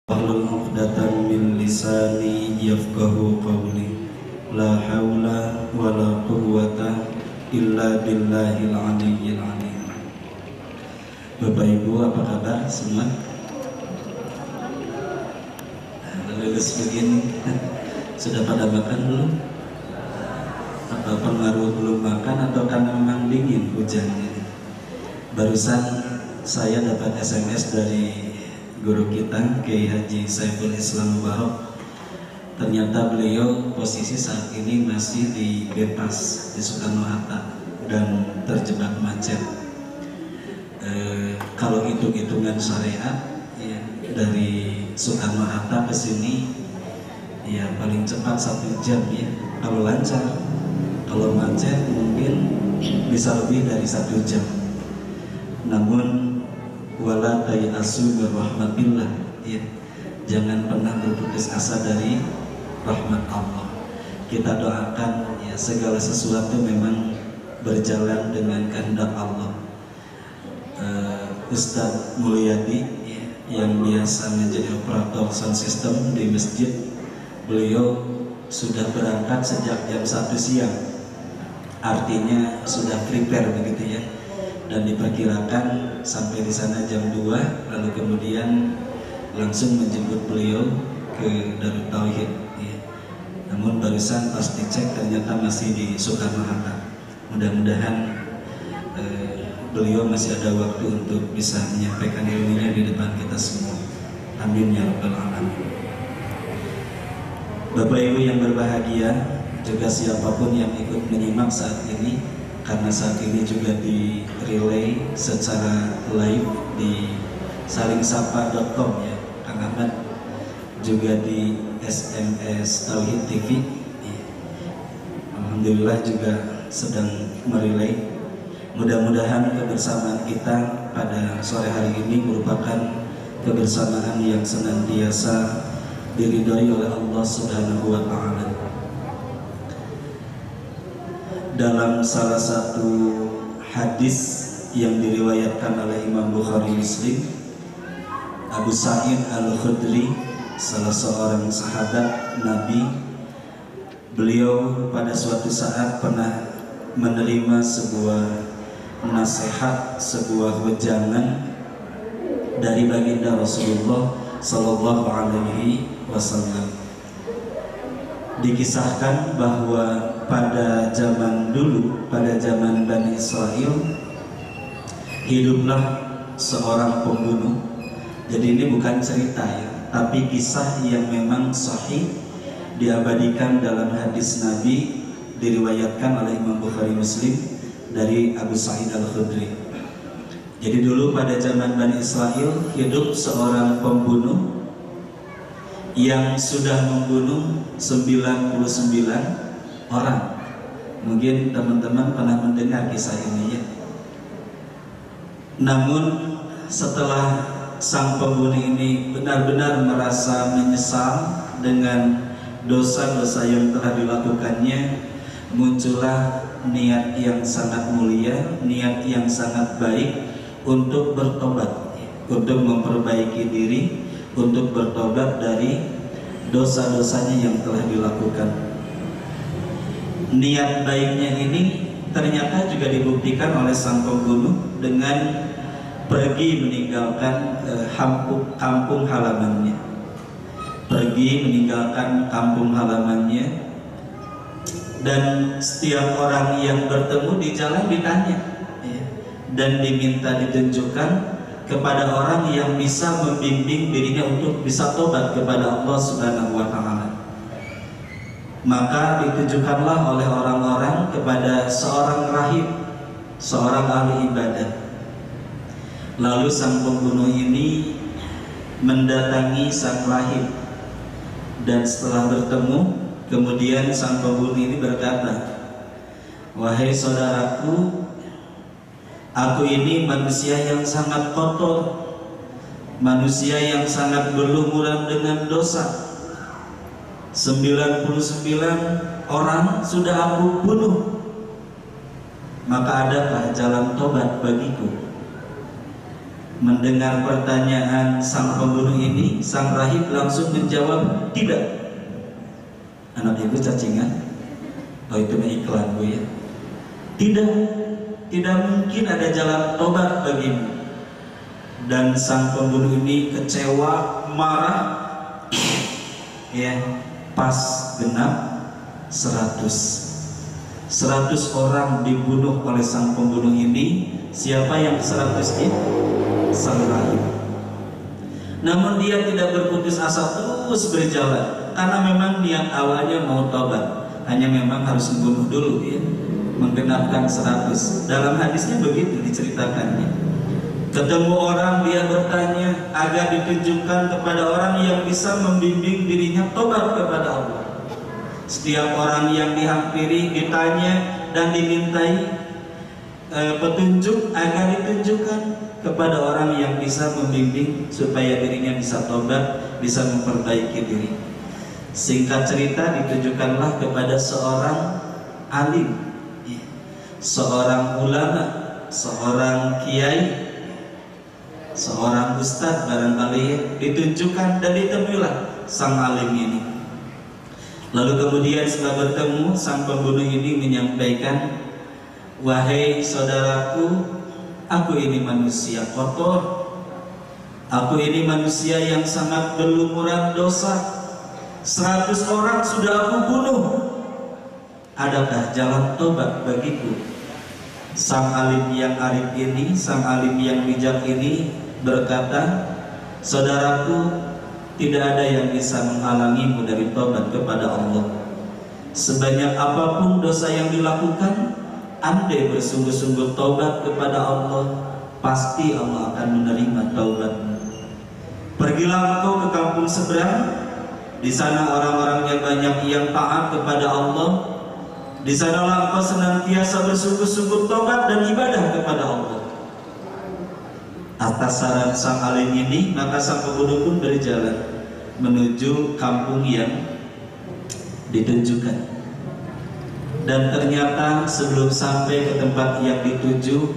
Wahlul 'uqdatam min lisani yafqahu qawli. La haula wala quwwata illa billahil aliyyil azim. Bapak Ibu, apa kabar semua? Lulus begini sudah pada makan belum? Atau pengaruh belum makan atau karena memang dingin hujannya? Barusan saya dapat SMS dari guru kita, Kiai Haji Saiful Islam Mubarak. Ternyata beliau posisi saat ini masih di bypass di Soekarno-Hatta dan terjebak macet. Kalau hitung-hitungan syariat ya, dari Soekarno-Hatta ke sini ya paling cepat 1 jam ya kalau lancar. Kalau macet mungkin bisa lebih dari 1 jam. Namun wala tayasu min rahmatillah ya. Jangan pernah berputus asa dari rahmat Allah. Kita doakan ya segala sesuatu memang berjalan dengan kehendak Allah. Ustadz Mulyadi ya, yang biasa menjadi operator sound system di masjid, beliau sudah berangkat sejak jam 1 siang. Artinya sudah prepare begitu ya. Dan diperkirakan sampai di sana jam 2, lalu kemudian langsung menjemput beliau ke Darut Tauhid ya. Namun barusan pas dicek ternyata masih di Soekarno-Hatta. Mudah-mudahan beliau masih ada waktu untuk bisa menyampaikan ilmunya di depan kita semua. Amin ya rabbal alamin. Bapak Ibu yang berbahagia, juga siapapun yang ikut menyimak saat ini, karena saat ini juga di relay secara live di salingsapa.com ya, Kang Ahmad, juga di SMS Tauhid TV ya. Alhamdulillah juga sedang merelay. Mudah-mudahan kebersamaan kita pada sore hari ini merupakan kebersamaan yang senantiasa diridhai oleh Allah Subhanahu wa Ta'ala. Dalam salah satu hadis yang diriwayatkan oleh Imam Bukhari Muslim, Abu Sa'id Al-Khudri, salah seorang sahabat Nabi, beliau pada suatu saat pernah menerima sebuah nasihat, sebuah wejangan dari baginda Rasulullah Sallallahu Alaihi Wasallam. Dikisahkan bahwa pada zaman dulu, pada zaman Bani Israel, hiduplah seorang pembunuh. Jadi ini bukan cerita ya, tapi kisah yang memang sahih, diabadikan dalam hadis Nabi, diriwayatkan oleh Imam Bukhari Muslim dari Abu Sa'id Al-Khudri. Jadi dulu pada zaman Bani Israel hidup seorang pembunuh yang sudah membunuh 99 orang. Mungkin teman-teman pernah mendengar kisah ini ya. Namun setelah sang pembunuh ini benar-benar merasa menyesal dengan dosa-dosa yang telah dilakukannya, muncullah niat yang sangat mulia, niat yang sangat baik untuk bertobat, untuk memperbaiki diri, untuk bertobat dari dosa-dosanya yang telah dilakukan. Niat baiknya ini ternyata juga dibuktikan oleh sang pembunuh dengan pergi meninggalkan kampung halamannya. Pergi meninggalkan kampung halamannya, dan setiap orang yang bertemu di jalan ditanya ya, dan diminta ditunjukkan kepada orang yang bisa membimbing dirinya untuk bisa tobat kepada Allah Subhanahu wa Ta'ala. Maka ditujukanlah oleh orang-orang kepada seorang rahib, seorang ahli ibadah. Lalu sang pembunuh ini mendatangi sang rahib, dan setelah bertemu, kemudian sang pembunuh ini berkata, "Wahai saudaraku, aku ini manusia yang sangat kotor, manusia yang sangat berlumuran dengan dosa. 99 orang sudah aku bunuh. Maka adakah jalan tobat bagiku?" Mendengar pertanyaan sang pembunuh ini, sang rahib langsung menjawab, tidak. Anak ibu cacingan? Oh, itu mah iklan bu ya. Tidak, tidak mungkin ada jalan tobat bagimu. Dan sang pembunuh ini kecewa, marah, ya, pas genap 100 orang dibunuh oleh sang pembunuh ini. Siapa yang 100 ini? Sang rahib. Namun dia tidak berputus asa, terus berjalan, karena memang niat awalnya mau tobat, hanya memang harus membunuh dulu ya, menggenapkan 100. Dalam hadisnya begitu diceritakannya. Ketemu orang, dia bertanya agar ditunjukkan kepada orang yang bisa membimbing dirinya tobat kepada Allah. Setiap orang yang dihampiri ditanya dan dimintai petunjuk agar ditunjukkan kepada orang yang bisa membimbing supaya dirinya bisa tobat, bisa memperbaiki diri. Singkat cerita, ditujukanlah kepada seorang alim, seorang ulama, seorang kiai, seorang ustadz barangkali, ditunjukkan dan ditemuilah sang alim ini. Lalu kemudian setelah bertemu, sang pembunuh ini menyampaikan, wahai saudaraku, aku ini manusia kotor, aku ini manusia yang sangat berlumuran dosa, 100 orang sudah aku bunuh, adakah jalan tobat bagiku? Sang alim yang arif ini, sang alim yang bijak ini berkata, saudaraku, tidak ada yang bisa menghalangimu dari tobat kepada Allah. Sebanyak apapun dosa yang dilakukan, andai bersungguh-sungguh tobat kepada Allah, pasti Allah akan menerima taubatmu. Pergilah engkau ke kampung seberang, di sana orang-orangnya banyak yang taat kepada Allah. Di sanalah engkau senantiasa bersungguh-sungguh tobat dan ibadah kepada Allah. Atas saran sang alim ini, maka sang pembunuh pun berjalan menuju kampung yang ditunjukkan. Dan ternyata sebelum sampai ke tempat yang dituju,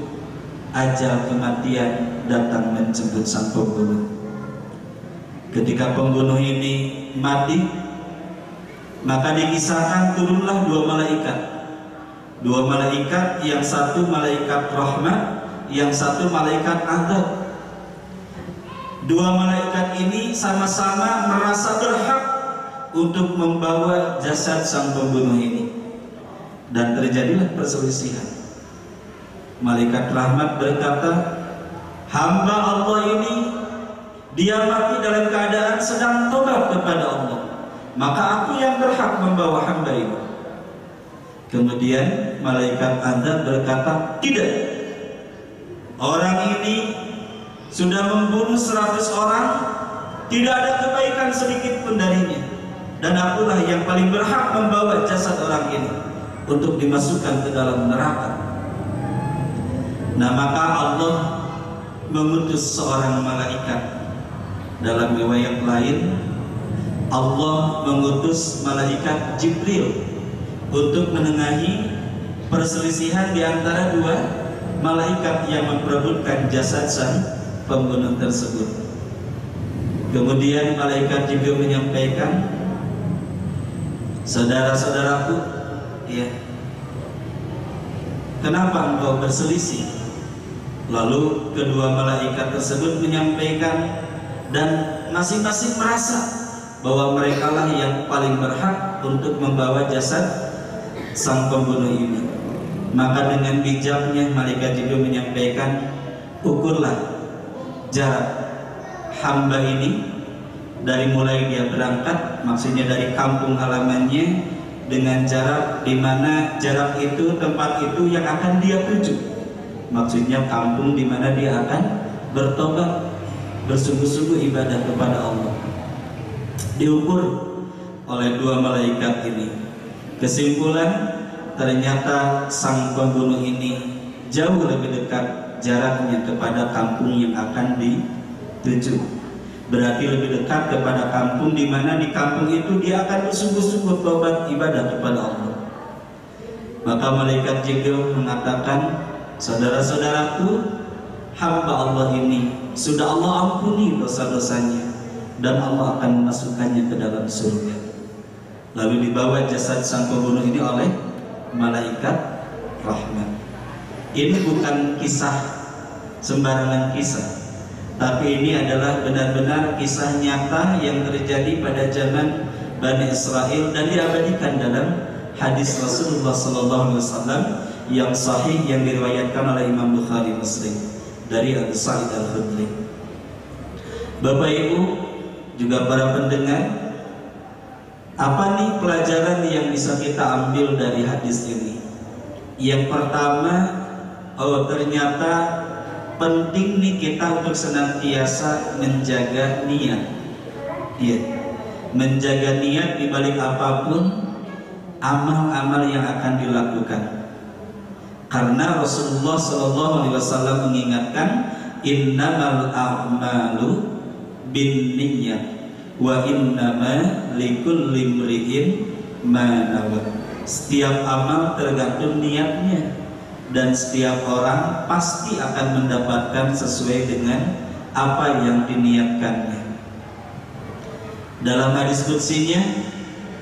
ajal kematian datang menjemput sang pembunuh. Ketika pembunuh ini mati, maka dikisahkan turunlah dua malaikat. Dua malaikat, yang satu malaikat rahmat, yang satu malaikat azab. Dua malaikat ini sama-sama merasa berhak untuk membawa jasad sang pembunuh ini. Dan terjadilah perselisihan. Malaikat rahmat berkata, hamba Allah ini, dia mati dalam keadaan sedang tobat kepada Allah, maka aku yang berhak membawa hamba ini. Kemudian malaikat azab berkata, tidak, orang ini sudah membunuh 100 orang, tidak ada kebaikan sedikit pun darinya, dan akulah yang paling berhak membawa jasad orang ini untuk dimasukkan ke dalam neraka. Nah, maka Allah mengutus seorang malaikat. Dalam riwayat lain, Allah mengutus malaikat Jibril untuk menengahi perselisihan di antara dua malaikat yang memperebutkan jasad sang pembunuh tersebut. Kemudian malaikat Jibril menyampaikan, saudara-saudaraku, ya, kenapa engkau berselisih? Lalu kedua malaikat tersebut menyampaikan, dan masing-masing merasa bahwa merekalah yang paling berhak untuk membawa jasad sang pembunuh ini. Maka dengan bijaknya malaikat Jibril menyampaikan, ukurlah jarak hamba ini dari mulai dia berangkat, maksudnya dari kampung halamannya, dengan jarak di mana jarak itu, tempat itu yang akan dia tuju, maksudnya kampung di mana dia akan bertobat, bersungguh-sungguh ibadah kepada Allah. Diukur oleh dua malaikat ini. Kesimpulan, ternyata sang pembunuh ini jauh lebih dekat jaraknya kepada kampung yang akan dituju. Berarti lebih dekat kepada kampung di mana di kampung itu dia akan bersungguh-sungguh tobat ibadah kepada Allah. Maka malaikat Jibril mengatakan, saudara-saudaraku, hamba Allah ini sudah Allah ampuni dosa-dosanya dan Allah akan memasukkannya ke dalam surga. Lalu dibawa jasad sang pembunuh ini oleh malaikat rahmat. Ini bukan kisah sembarangan kisah, tapi ini adalah benar-benar kisah nyata yang terjadi pada zaman Bani Israel dan diabadikan dalam hadis Rasulullah SAW yang sahih yang diriwayatkan oleh Imam Bukhari Muslim dari Abu Sa'id Al-Khudri. Bapak Ibu juga para pendengar, apa nih pelajaran yang bisa kita ambil dari hadis ini? Yang pertama, ternyata penting nih kita untuk senantiasa menjaga niat. Iya, menjaga niat di balik apapun amal-amal yang akan dilakukan. Karena Rasulullah SAW mengingatkan, innamal a'malu binniyat wa innama likulli imri'in ma nawa. Setiap amal tergantung niatnya dan setiap orang pasti akan mendapatkan sesuai dengan apa yang diniatkannya. Dalam hadis qudsinya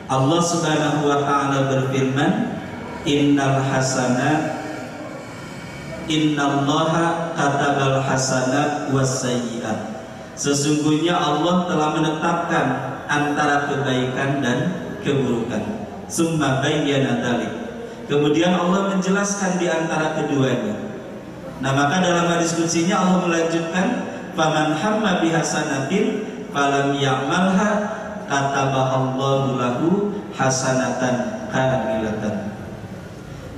Allah Subhanahu wa taala berfirman, innal hasanat innallaha katabal hasanat wassayyi'at. Sesungguhnya Allah telah menetapkan antara kebaikan dan keburukan. Summa bayyana dzalik. Kemudian Allah menjelaskan di antara keduanya. Nah, maka dalam hadis qudsinya Allah melanjutkan, faman hamma bihasanatin falam ya'malha katabahallahu lahu hasanatan kamilatan.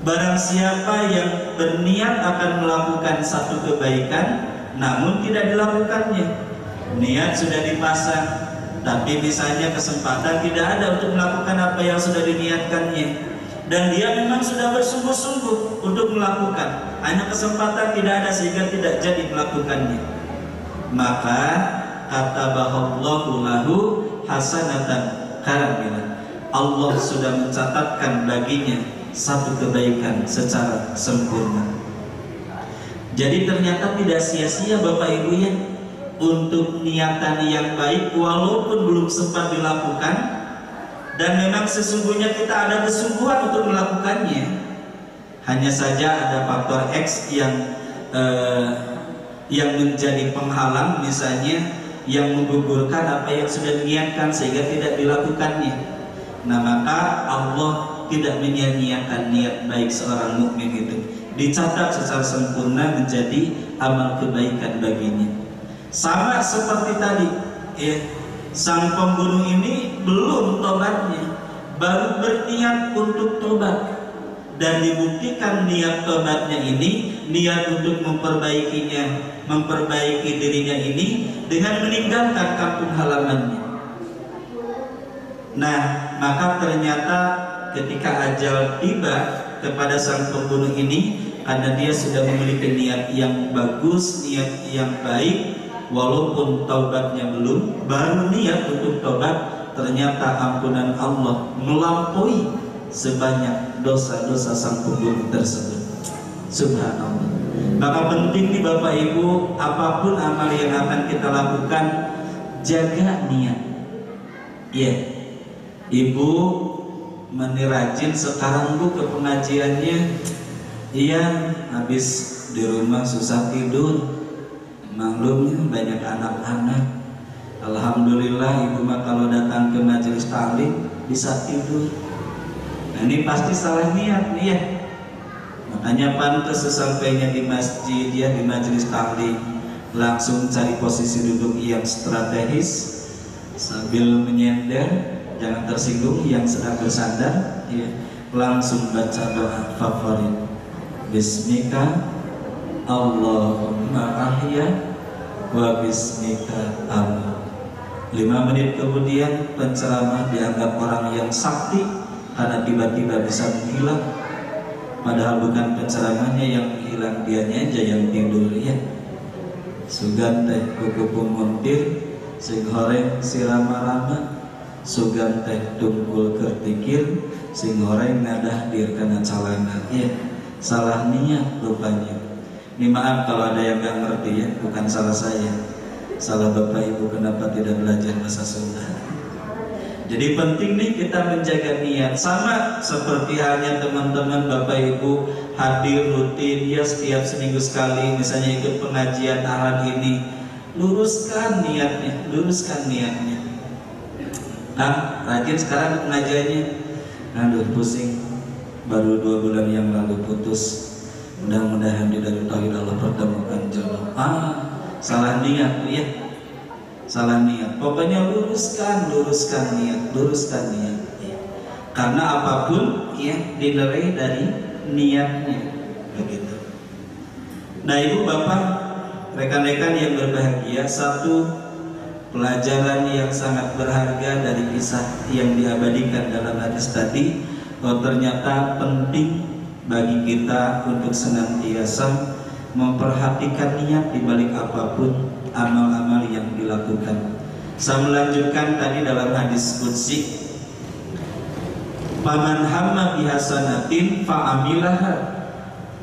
Barang siapa yang berniat akan melakukan satu kebaikan namun tidak dilakukannya, niat sudah dipasang tapi misalnya kesempatan tidak ada untuk melakukan apa yang sudah diniatkannya, dan dia memang sudah bersungguh-sungguh untuk melakukan, hanya kesempatan tidak ada sehingga tidak jadi melakukannya, maka katabahallahu lahu hasanatan kamilah. Allah sudah mencatatkan baginya satu kebaikan secara sempurna. Jadi ternyata tidak sia-sia Bapak Ibu ya, untuk niatan yang baik walaupun belum sempat dilakukan, dan memang sesungguhnya kita ada kesungguhan untuk melakukannya. Hanya saja ada faktor X yang menjadi penghalang, misalnya yang menggugurkan apa yang sudah diniatkan sehingga tidak dilakukannya. Nah, maka Allah tidak menyia-nyiakan niat baik seorang mukmin itu, dicatat secara sempurna menjadi amal kebaikan baginya. Sama seperti tadi ya, sang pembunuh ini belum tobatnya, baru berniat untuk tobat, dan dibuktikan niat tobatnya ini, niat untuk memperbaiki dirinya ini dengan meninggalkan kampung halamannya. Nah, maka ternyata ketika ajal tiba kepada sang pembunuh ini, karena dia sudah memiliki niat yang bagus, niat yang baik, walaupun taubatnya belum, baru niat untuk taubat, ternyata ampunan Allah melampaui sebanyak dosa-dosa sang pembunuh tersebut. Subhanallah. Maka penting nih Bapak Ibu, apapun amal yang akan kita lakukan, jaga niat. Ya, Ibu menirajin sekarang Bu ke pengajiannya, iya habis di rumah susah tidur, maklumnya banyak anak-anak. Alhamdulillah Ibu mah kalau datang ke majelis taklim bisa tidur. Nah, ini pasti salah niat nih ya. Makanya pantas sesampainya di masjid ya, di majelis taklim, langsung cari posisi duduk yang strategis sambil menyender, jangan tersinggung yang sedang bersandar ya. Langsung baca doa favorit, bismika Allahumma ahya wa bismika amut. 5 menit kemudian penceramah dianggap orang yang sakti karena tiba-tiba bisa menghilang, padahal bukan penceramahnya yang hilang, dianya aja yang tidur ya. Sugan teh kukupung muntir sing horeng sirama-rama, sugan teh tungkul kertikir sing horeng ngadah dir kana calana ya. Salah niat rupanya. Ini maaf kalau ada yang nggak ngerti ya, bukan salah saya, salah Bapak Ibu kenapa tidak belajar bahasa Sunda. Jadi penting nih kita menjaga niat, sama seperti halnya teman-teman Bapak Ibu hadir rutin ya setiap seminggu sekali, misalnya ikut pengajian ahad ini, luruskan niatnya, luruskan niatnya. Nah, rajin sekarang pengajiannya, aduh pusing, baru 2 bulan yang lalu putus. Mudah-mudahan di Darul Tauhid Allah pertemukan jodoh. Salah niat ya, salah niat. Pokoknya luruskan niat, luruskan niat. Ya. Karena apapun ya dinilai dari niatnya, begitu. Nah, Ibu Bapak, rekan-rekan yang berbahagia, satu pelajaran yang sangat berharga dari kisah yang diabadikan dalam hadis tadi, bahwa ternyata penting bagi kita untuk senantiasa memperhatikan niat di balik apapun amal-amal yang dilakukan. Saya melanjutkan tadi dalam hadis qudsi, "Faman hamma bihasanatin fa'amilaha."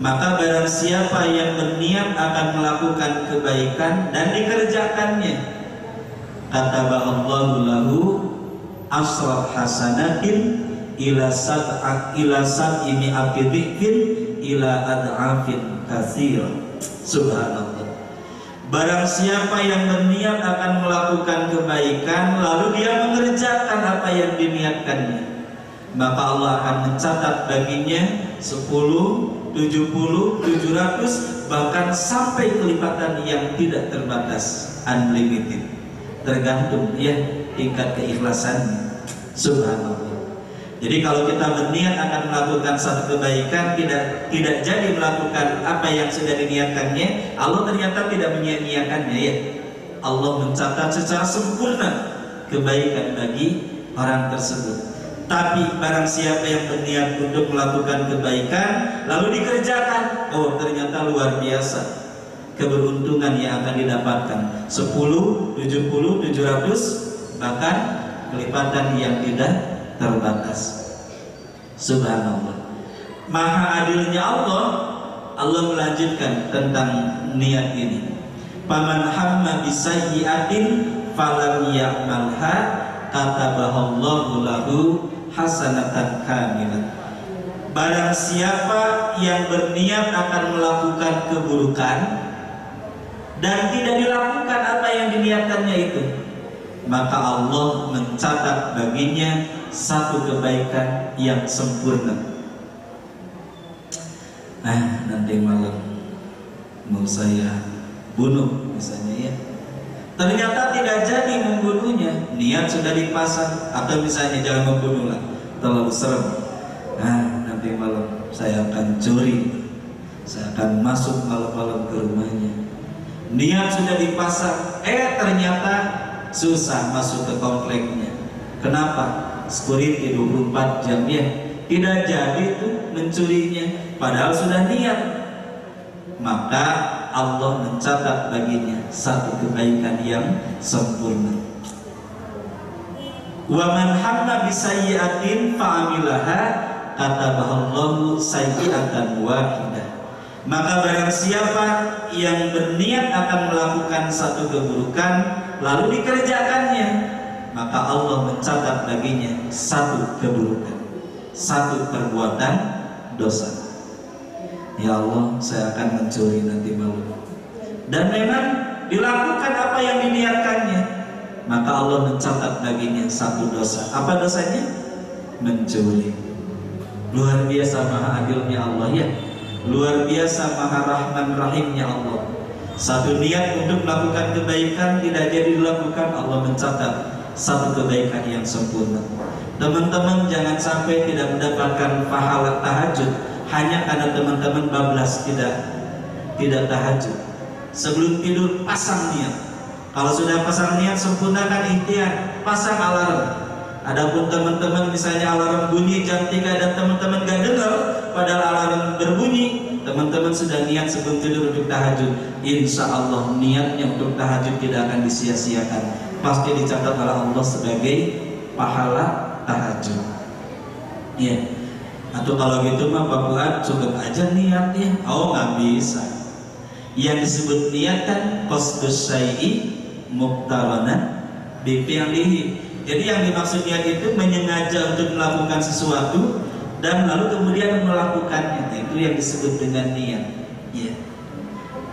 Maka barang siapa yang berniat akan melakukan kebaikan dan dikerjakannya, kataballahu lahu asra hasanatin ila sab'imi aqidhin ila ad'afin katsir. Subhanallah. Barang siapa yang berniat akan melakukan kebaikan lalu dia mengerjakan apa yang diniatkannya, maka Allah akan mencatat baginya 10, 70, 700 bahkan sampai kelipatan yang tidak terbatas, unlimited. Tergantung ya tingkat keikhlasannya. Subhanallah. Jadi kalau kita berniat akan melakukan satu kebaikan, tidak jadi melakukan apa yang sudah diniatkannya, Allah ternyata tidak menyia-nyiakannya ya. Allah mencatat secara sempurna kebaikan bagi orang tersebut. Tapi barang siapa yang berniat untuk melakukan kebaikan lalu dikerjakan, oh ternyata luar biasa keberuntungan yang akan didapatkan, 10, 70, 700 bahkan kelipatan yang tidak terbatas. Subhanallah. Maha adilnya Allah, Allah melanjutkan tentang niat ini. Paman hamma bisayyi'atin falam ya'malha katabahallahu lahu hasanatan kamilah. Barang siapa yang berniat akan melakukan keburukan dan tidak dilakukan apa yang diniatkannya itu, maka Allah mencatat baginya satu kebaikan yang sempurna. Nanti malam mau saya bunuh misalnya ya, ternyata tidak jadi membunuhnya, niat sudah dipasang, atau misalnya jangan membunuhlah, terlalu serem. Nanti malam saya akan curi, saya akan masuk malam-malam ke rumahnya, niat sudah dipasang, ternyata susah masuk ke kompleknya. Kenapa? Security 24 jam ya, tidak jadi tuh mencurinya, padahal sudah niat. Maka Allah mencatat baginya satu kebaikan yang sempurna. Wa man hamma bisayyi'atin fa'amilaha katabahallahu sayyi'atan wahidah. Maka barang siapa yang berniat akan melakukan satu keburukan lalu dikerjakannya, maka Allah mencatat baginya satu keburukan, satu perbuatan dosa. Ya Allah, saya akan mencuri nanti malam, dan memang dilakukan apa yang diniatkannya, maka Allah mencatat baginya satu dosa. Apa dosanya? Mencuri. Luar biasa maha adilnya Allah ya, luar biasa maha rahman rahimnya Allah. Satu niat untuk melakukan kebaikan tidak jadi dilakukan, Allah mencatat satu kebaikan yang sempurna. Teman-teman jangan sampai tidak mendapatkan pahala tahajud hanya karena teman-teman bablas tidak tahajud. Sebelum tidur pasang niat. Kalau sudah pasang niat, sempurnakan ikhtiar, pasang alarm. Adapun teman-teman misalnya alarm bunyi jam 3 dan teman-teman gak dengar padahal alarm berbunyi, teman-teman sudah niat sebelum tidur untuk tahajud, insya Allah niatnya untuk tahajud tidak akan disia-siakan, pasti dicatat oleh Allah sebagai pahala tahajud. Ya. Atau kalau gitu mah Pak Fuad cukup aja niatnya. Oh nggak bisa. Yang disebut niat kan qasdus syai'i muqtaranan bi fi'lihi. Jadi yang dimaksud niat itu menyengaja untuk melakukan sesuatu dan lalu kemudian melakukannya. Nah, itu yang disebut dengan niat. Ya.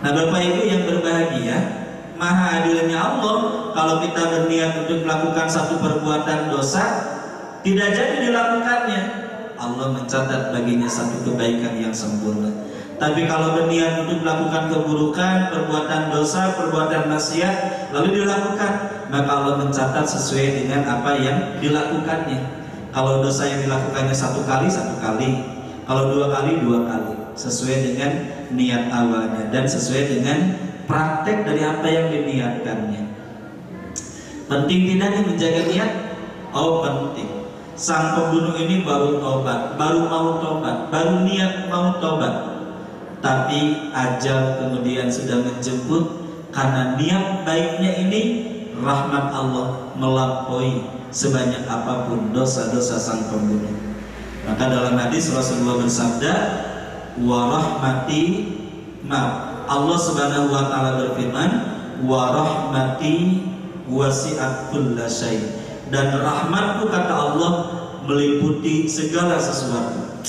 Nah, Bapak Ibu yang berbahagia, maha adilnya Allah, kalau kita berniat untuk melakukan satu perbuatan dosa, tidak jadi dilakukannya, Allah mencatat baginya satu kebaikan yang sempurna. Tapi kalau berniat untuk melakukan keburukan, perbuatan dosa, perbuatan maksiat, lalu dilakukan, maka Allah mencatat sesuai dengan apa yang dilakukannya. Kalau dosa yang dilakukannya satu kali, kalau dua kali, sesuai dengan niat awalnya dan sesuai dengan praktek dari apa yang diniatkannya. Penting tidak nih menjaga niat? Oh, penting. Sang pembunuh ini baru tobat, baru niat mau tobat. Tapi ajal kemudian sudah menjemput, karena niat baiknya ini rahmat Allah melampaui sebanyak apapun dosa-dosa sang pembunuh. Maka dalam hadis Rasulullah bersabda, wa rahmati, Allah Subhanahu wa taala berfirman, wa rahmati wasi'at kulla syai', dan rahmatku kata Allah meliputi segala sesuatu.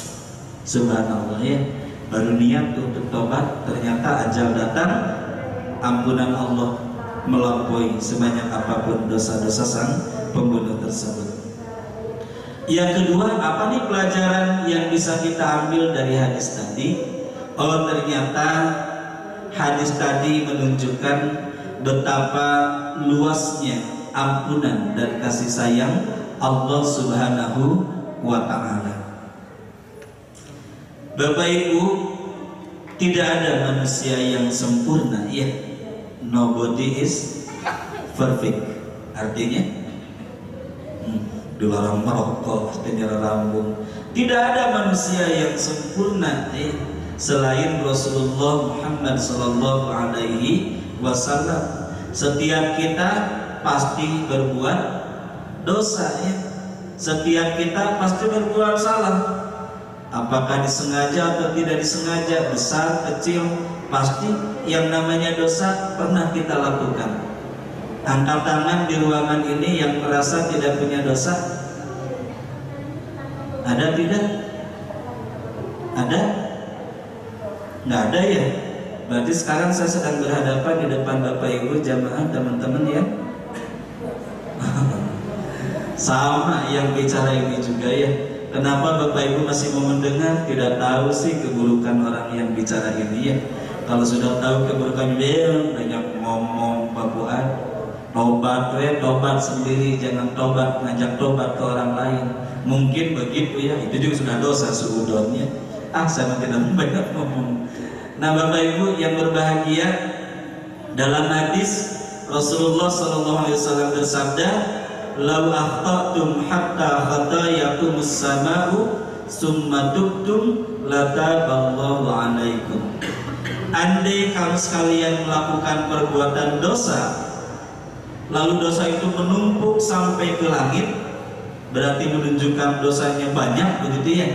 Subhanallah ya. Baru niat untuk tobat, ternyata ajal datang, ampunan Allah melampaui sebanyak apapun dosa-dosa sang pembunuh tersebut. Yang kedua, apa nih pelajaran yang bisa kita ambil dari hadis tadi? Oh, ternyata hadis tadi menunjukkan betapa luasnya ampunan dan kasih sayang Allah Subhanahu wa ta'ala. Bapak Ibu, tidak ada manusia yang sempurna, ya. Nobody is perfect. Artinya dilarang merokok, artinya rambung. Tidak ada manusia yang sempurna, ya, selain Rasulullah Muhammad sallallahu alaihi wasallam. Setiap kita pasti berbuat dosa, ya. Setiap kita pasti berbuat salah. Apakah disengaja atau tidak disengaja, besar, kecil, pasti yang namanya dosa pernah kita lakukan. Angkat tangan di ruangan ini yang merasa tidak punya dosa. Ada tidak? Ada? Nggak ada ya? Berarti sekarang saya sedang berhadapan di depan Bapak Ibu jamaah teman-teman ya. Sama yang bicara ini juga ya. Kenapa Bapak Ibu masih mau mendengar? Tidak tahu sih keburukan orang yang bicara ini ya. Kalau sudah tahu keburukan dia, banyak ngomong Bapuan. Tobat sendiri, jangan tobat ngajak tobat ke orang lain. Mungkin begitu ya, itu juga sudah dosa seudonnya. Saya tidak banyak ngomong. Nah, Bapak Ibu yang berbahagia, dalam hadis Rasulullah SAW bersabda, "Lau akhta'tum hatta khatayakumus sama'u summa tubtum lataballahu 'alaikum." Andai kamu sekalian melakukan perbuatan dosa, lalu dosa itu menumpuk sampai ke langit, berarti menunjukkan dosanya banyak, begitu ya.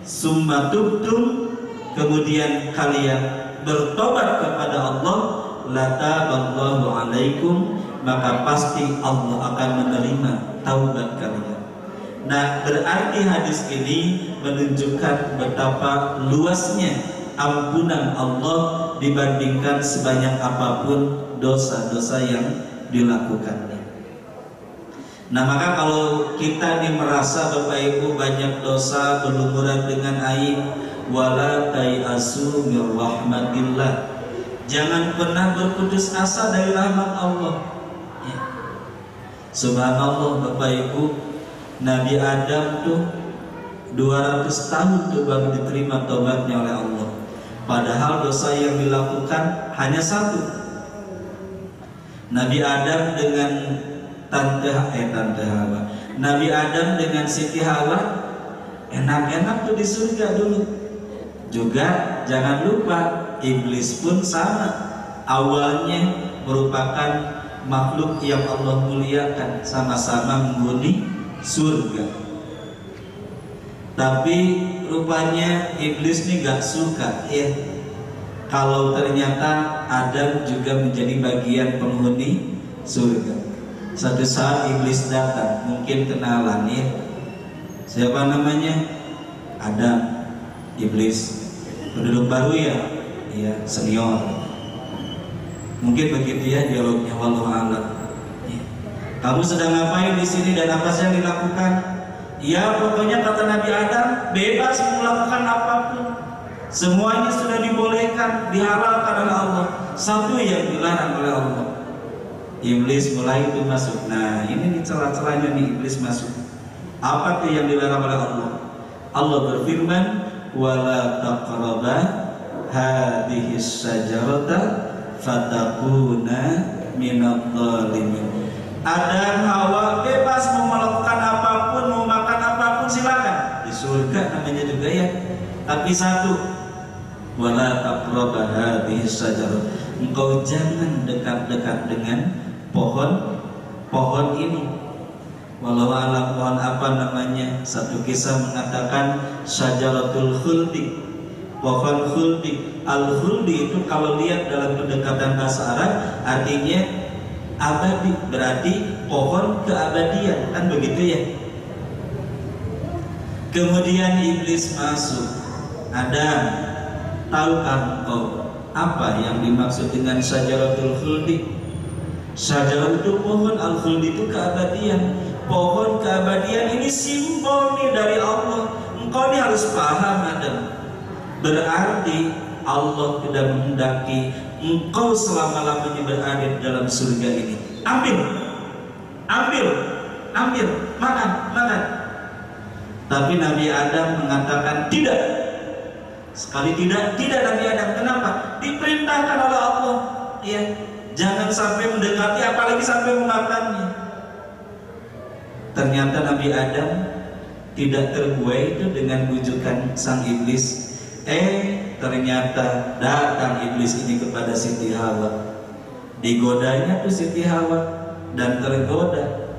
Summa tubtum, kemudian kalian bertobat kepada Allah, lataballahu 'alaikum, maka pasti Allah akan menerima taubat kalian. Nah, berarti hadis ini menunjukkan betapa luasnya ampunan Allah dibandingkan sebanyak apapun dosa-dosa yang dilakukannya. Nah, maka kalau kita nih merasa Bapak Ibu banyak dosa, berlumuran dengan aib, wala tayasu mir rahmatillah, jangan pernah berputus asa dari rahmat Allah. Ya. Subhanallah Bapak Ibu, Nabi Adam tuh 200 tahun tuh baru diterima tobatnya oleh Allah. Padahal dosa yang dilakukan hanya satu. Nabi Adam dengan tante Hawa. Nabi Adam dengan Siti Hawa enak-enak tuh di surga dulu. Juga jangan lupa iblis pun sama. Awalnya merupakan makhluk yang Allah muliakan, sama-sama menghuni surga. Tapi rupanya iblis nih gak suka ya. kalau ternyata Adam juga menjadi bagian penghuni surga. Satu saat iblis datang, mungkin kenalan ya. Siapa namanya? Adam, iblis. Penduduk baru ya, iya senior. Mungkin begitu ya dialognya, wallahu a'lam. Ya. Kamu sedang ngapain di sini dan apa yang dilakukan? Ya pokoknya kata Nabi Adam bebas melakukan apapun. Semuanya sudah dibolehkan, dihalalkan oleh Allah. Satu yang dilarang oleh Allah. Iblis mulai itu masuk. Nah ini nih celah-celahnya nih iblis masuk. Apa tuh yang dilarang oleh Allah? Allah berfirman, wala taqraba hadhihi syajarata fatakuna minadh dhalimin. Adam, Hawa bebas mau melakukan apapun, mau makan apapun silakan. Di surga namanya juga ya. Tapi satu, wala taqraba hadhihi syajarah. Engkau jangan dekat-dekat dengan pohon ini. Walau alam pohon apa namanya? Satu kisah mengatakan syajaratul khuldi, pohon khuldi. Al khuldi itu kalau lihat dalam pendekatan bahasa Arab artinya abadi, berarti pohon keabadian, kan begitu ya. Kemudian iblis masuk. Adam, tahukah engkau apa yang dimaksud dengan syajaratul khuldi? Syajarah itu pohon, al khuldi itu keabadian. Pohon keabadian ini simbol nih dari Allah. Engkau ini harus paham Adam. Berarti Allah tidak menghendaki engkau selama-lamanya berada di dalam surga ini. Ambil, makan. Tapi Nabi Adam mengatakan tidak. Sekali tidak Nabi Adam. Kenapa? Diperintahkan oleh Allah. Ya, jangan sampai mendekati, apalagi sampai memakannya. Ternyata Nabi Adam tidak terbuai itu dengan bujukan sang iblis. Ternyata datang iblis ini kepada Siti Hawa. Digodanya tuh Siti Hawa dan tergoda.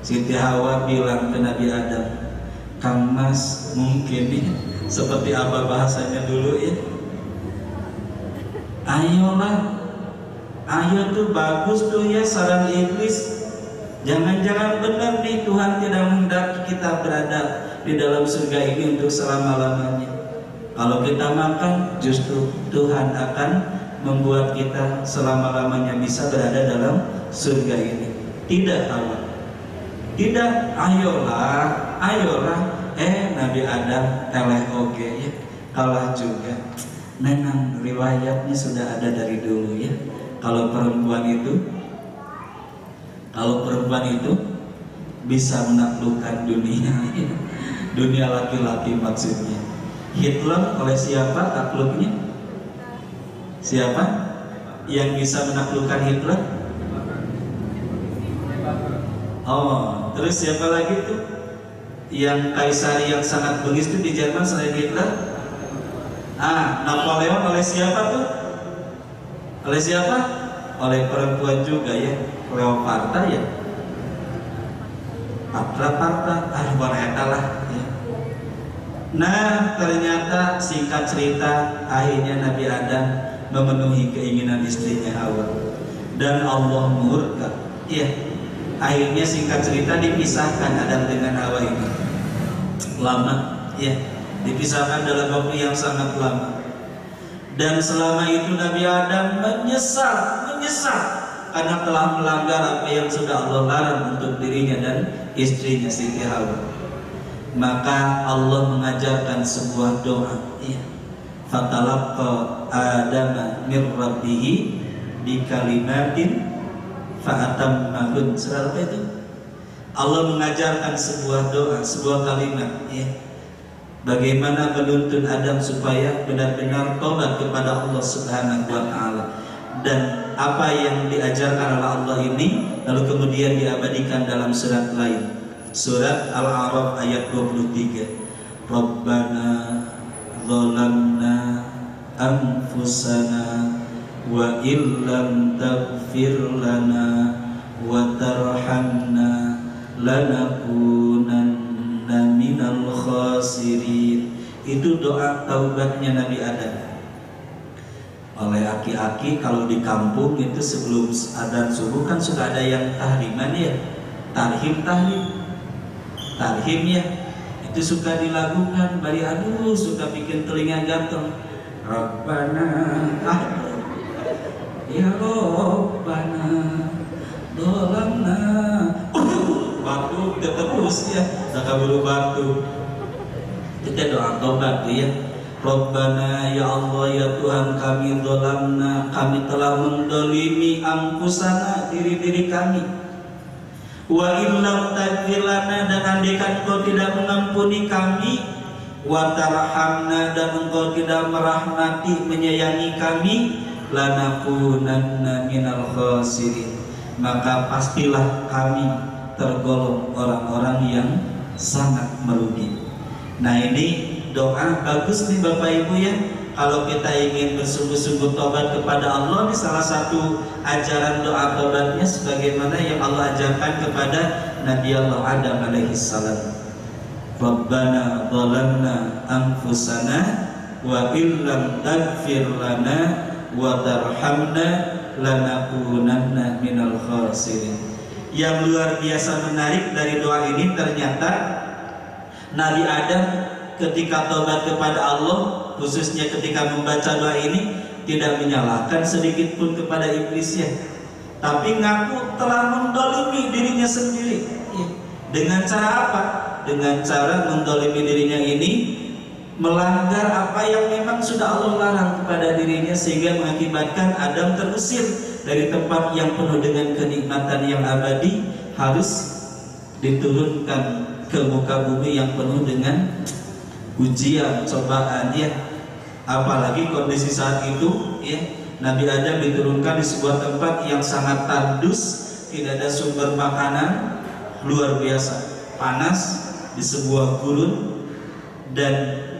Siti Hawa bilang ke Nabi Adam, Kang Mas, mungkin nih seperti apa bahasanya dulu ya, ayo tuh bagus tuh ya saran iblis. Jangan-jangan benar nih Tuhan tidak menghendaki kita berada di dalam surga ini untuk selama-lamanya. Kalau kita makan, justru Tuhan akan membuat kita selama-lamanya bisa berada dalam surga ini. Tidak, Hawa. Tidak, ayolah. Nabi Adam eleh oke ya, kalah juga. Memang riwayatnya sudah ada dari dulu ya. Kalau perempuan itu bisa menaklukkan dunia ya. Dunia laki-laki maksudnya. Hitler oleh siapa takluknya? Siapa yang bisa menaklukkan Hitler? Oh, terus siapa lagi tuh? Yang kaisar yang sangat bengis itu di Jerman selain Hitler? Napoleon oleh siapa tuh? Oleh siapa? Oleh perempuan juga ya, Cleopatra ya. Patra, lah ya. Nah, ternyata singkat cerita akhirnya Nabi Adam memenuhi keinginan istrinya Hawa dan Allah murka. Iya. Akhirnya singkat cerita dipisahkan Adam dengan Hawa ini. Lama, ya, dipisahkan dalam waktu yang sangat lama. Dan selama itu Nabi Adam menyesal karena telah melanggar apa yang sudah Allah larang untuk dirinya dan istrinya Siti Hawa. Maka Allah mengajarkan sebuah doa. Ya. Fatalaqqa Adama mir Rabbih bi kalimatin fa'atammahun. Surah apa itu? Allah mengajarkan sebuah doa, sebuah kalimat ya. Bagaimana menuntun Adam supaya benar-benar tobat kepada Allah Subhanahu wa taala. Dan apa yang diajarkan oleh Allah ini lalu kemudian diabadikan dalam surat lain. Surat Al-A'raf ayat 23. Rabbana zalamna anfusana wa illam taghfir lana wa tarhamna lanakunanna minal khasirin. Itu doa taubatnya Nabi Adam. oleh aki-aki. Kalau di kampung itu sebelum adzan subuh kan sudah ada yang tahriman ya, tarhim ya, itu suka dilakukan. Bari aduh suka bikin telinga gatel. Rabbana ya Rabbana dolamna batu terus ya, tak kabulu batu. Kita doa tobat ya. Rabbana ya Allah ya Tuhan kami dolamna, kami telah mendolimi angkusana diri-diri kami. Wa illam taghfir lana, dan andaikan Engkau tidak mengampuni kami, wa tarhamna, dan Engkau tidak merahmati menyayangi kami, lanakunanna minal khasirin, maka pastilah kami tergolong orang-orang yang sangat merugi. Nah ini doa bagus nih Bapak Ibu ya. Kalau kita ingin bersungguh-sungguh tobat kepada Allah, ini salah satu ajaran doa tobatnya sebagaimana yang Allah ajarkan kepada Nabi Allah Adam alaihissalam. Rabbana dhalamna anfusana wa illam taghfir lana wa tarhamna lanakunanna minal khasirin. Yang luar biasa menarik dari doa ini, ternyata Nabi Adam ketika tobat kepada Allah, khususnya ketika membaca doa ini, tidak menyalahkan sedikit pun kepada iblis ya, tapi ngaku telah mendolimi dirinya sendiri ya. Dengan cara apa? Dengan cara mendolimi dirinya ini melanggar apa yang memang sudah Allah larang kepada dirinya, sehingga mengakibatkan Adam terusir dari tempat yang penuh dengan kenikmatan yang abadi, harus diturunkan ke muka bumi yang penuh dengan ujian, cobaan ya. Apalagi kondisi saat itu ya, Nabi Adam diturunkan di sebuah tempat yang sangat tandus, tidak ada sumber makanan, luar biasa panas, di sebuah gurun. Dan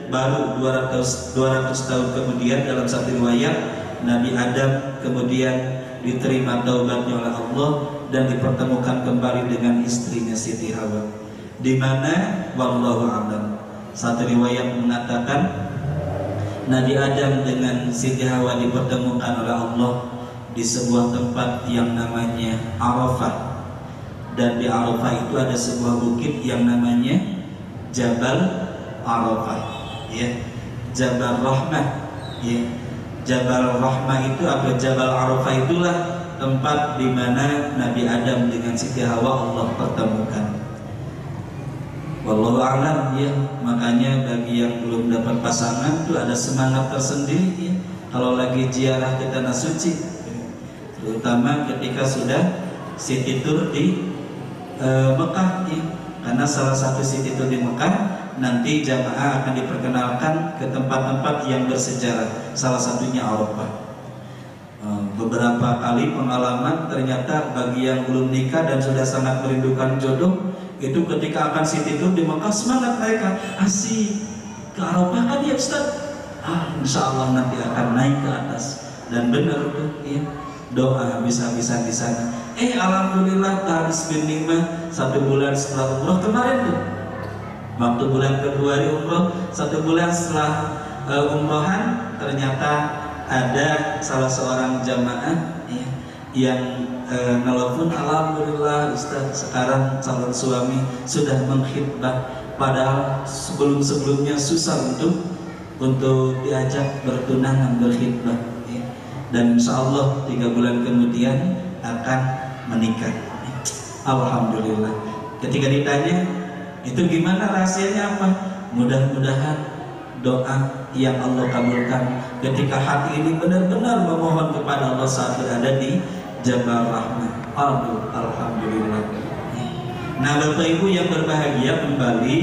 baru 200 tahun kemudian, dalam satu riwayat, Nabi Adam kemudian diterima taubatnya oleh Allah dan dipertemukan kembali dengan istrinya Siti Hawa, di mana wallahu a'lam, satu riwayat mengatakan Nabi Adam dengan Siti Hawa dipertemukan oleh Allah di sebuah tempat yang namanya Arafah. Dan di Arafah itu ada sebuah bukit yang namanya Jabal Arafah ya, Jabal Rahmah ya. Jabal Rahmah itu apa? Jabal Arafah itulah tempat di mana Nabi Adam dengan Siti Hawa Allah pertemukan. Wallahu a'lam ya. Makanya bagi yang belum dapat pasangan itu ada semangat tersendiri ya, kalau lagi ziarah ke tanah suci, terutama ketika sudah city tour di Mekah ya. Karena salah satu city tour di Mekah nanti jamaah akan diperkenalkan ke tempat-tempat yang bersejarah, salah satunya Arafah. Beberapa kali pengalaman, ternyata bagi yang belum nikah dan sudah sangat merindukan jodoh, itu ketika akan city tour di Mekah, semangat mereka, asik ke Arafah kan ya Ustaz, insya Allah nanti akan naik ke atas. Dan benar tuh ya, doa habis-habisan di sana. Alhamdulillah taris bin nikmah, 1 bulan setelah umroh kemarin tuh, waktu bulan Februari umroh, 1 bulan setelah umrohan, ternyata ada salah seorang jamaah ya, yang nelfon, alhamdulillah Ustaz sekarang calon suami sudah mengkhitbah, padahal sebelum-sebelumnya susah untuk diajak bertunangan, berkhitbah ya. Dan insya Allah 3 bulan kemudian akan menikah. Alhamdulillah. Ketika ditanya itu gimana rahasianya apa, mudah-mudahan doa yang Allah kabulkan ketika hati ini benar-benar memohon kepada Allah saat berada di Jabal Rahmah. Aduh, alhamdulillah. Nah Bapak Ibu yang berbahagia, kembali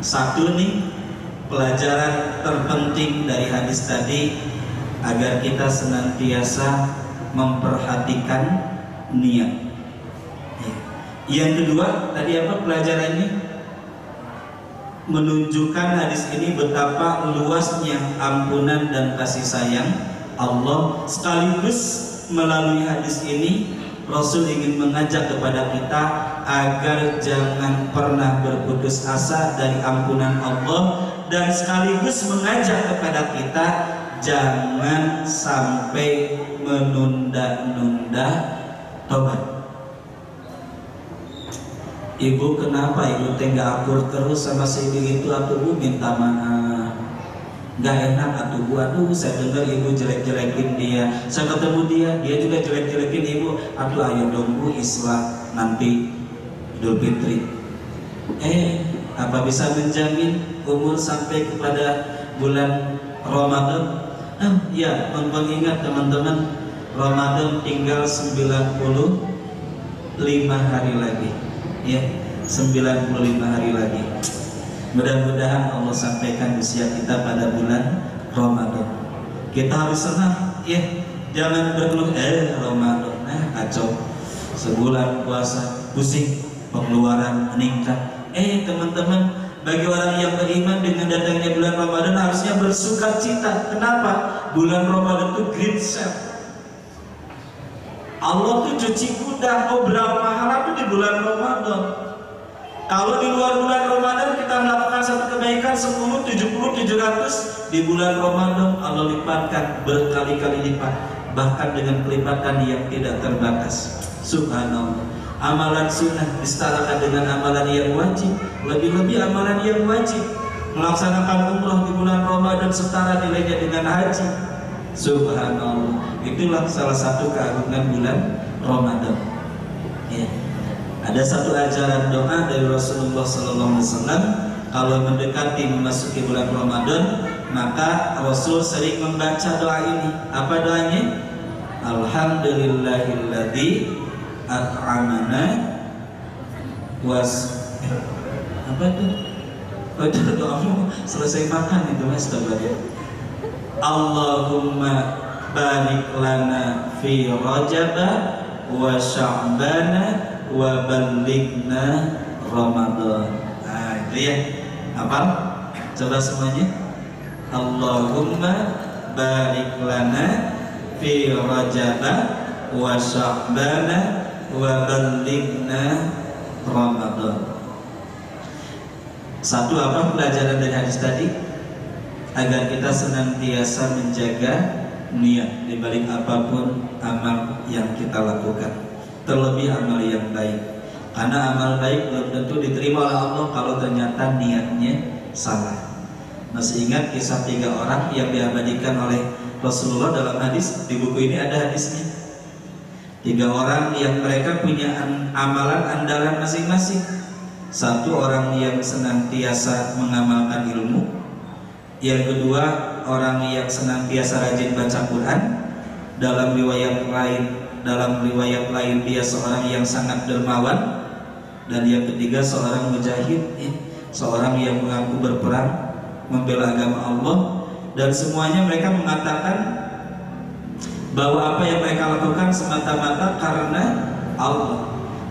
satu nih pelajaran terpenting dari hadis tadi, agar kita senantiasa memperhatikan niat. Yang kedua tadi apa pelajarannya? Menunjukkan hadis ini betapa luasnya ampunan dan kasih sayang Allah. Sekaligus melalui hadis ini Rasul ingin mengajak kepada kita agar jangan pernah berputus asa dari ampunan Allah, dan sekaligus mengajak kepada kita jangan sampai menunda-nunda tobat. Ibu kenapa ibu teh nggak akur terus sama si ibu itu? Atuh bu minta maaf, nggak enak atuh bu. Aduh saya dengar ibu jelek-jelekin dia, saya ketemu dia juga jelek-jelekin ibu. Aduh ayo dong bu islah nanti Idul Fitri. Apa bisa menjamin umur sampai kepada bulan Ramadan? Ya, mengingat teman-teman, Ramadan tinggal 95 hari lagi. Ya, 95 hari lagi. Mudah-mudahan Allah sampaikan usia kita pada bulan Ramadan. Kita harus senang, ya. Jangan berkeluh, Ramadan, kacau. Sebulan puasa, pusing, pengeluaran meningkat. Teman-teman, bagi orang yang beriman dengan datangnya bulan Ramadan harusnya bersuka cita. Kenapa? Bulan Ramadan itu great sale. Allah tuh cuci gudang, berapa pahala tuh di bulan Ramadan. Kalau di luar bulan Ramadan kita melakukan satu kebaikan 10, 70, 700, di bulan Ramadan Allah lipatkan berkali-kali lipat, bahkan dengan kelipatan yang tidak terbatas. Subhanallah. Amalan sunnah disetarakan dengan amalan yang wajib, lebih-lebih amalan yang wajib. Melaksanakan umrah di bulan Ramadan setara nilainya dengan haji. Subhanallah. Itulah salah satu keagungan bulan Ramadan. Ya. Ada satu ajaran doa dari Rasulullah SAW. Kalau mendekati memasuki bulan Ramadan, maka Rasul sering membaca doa ini. Apa doanya? Alhamdulillahilladzi at'amana apa tuh? Itu doamu selesai makan itu mas ya. Allahumma barik lana fi Rajaba wa Sya'bana wa ballighna Ramadan. Itu ya. Apa? Coba semuanya. Allahumma barik lana fi Rajaba wa Sya'bana wa ballighna Ramadan. Satu, apa pelajaran dari hadis tadi? Agar kita senantiasa menjaga niat di balik apapun amal yang kita lakukan, terlebih amal yang baik. Karena amal baik belum tentu diterima oleh Allah kalau ternyata niatnya salah. Masih ingat kisah 3 orang yang diabadikan oleh Rasulullah dalam hadis? Di buku ini ada hadisnya. 3 orang yang mereka punya amalan andalan masing-masing. Satu, orang yang senantiasa mengamalkan ilmu. Yang kedua, orang yang senantiasa rajin baca Quran. Dalam riwayat lain dia seorang yang sangat dermawan. Dan yang ketiga seorang mujahid, seorang yang mengaku berperang membela agama Allah. Dan semuanya mereka mengatakan bahwa apa yang mereka lakukan semata-mata karena Allah.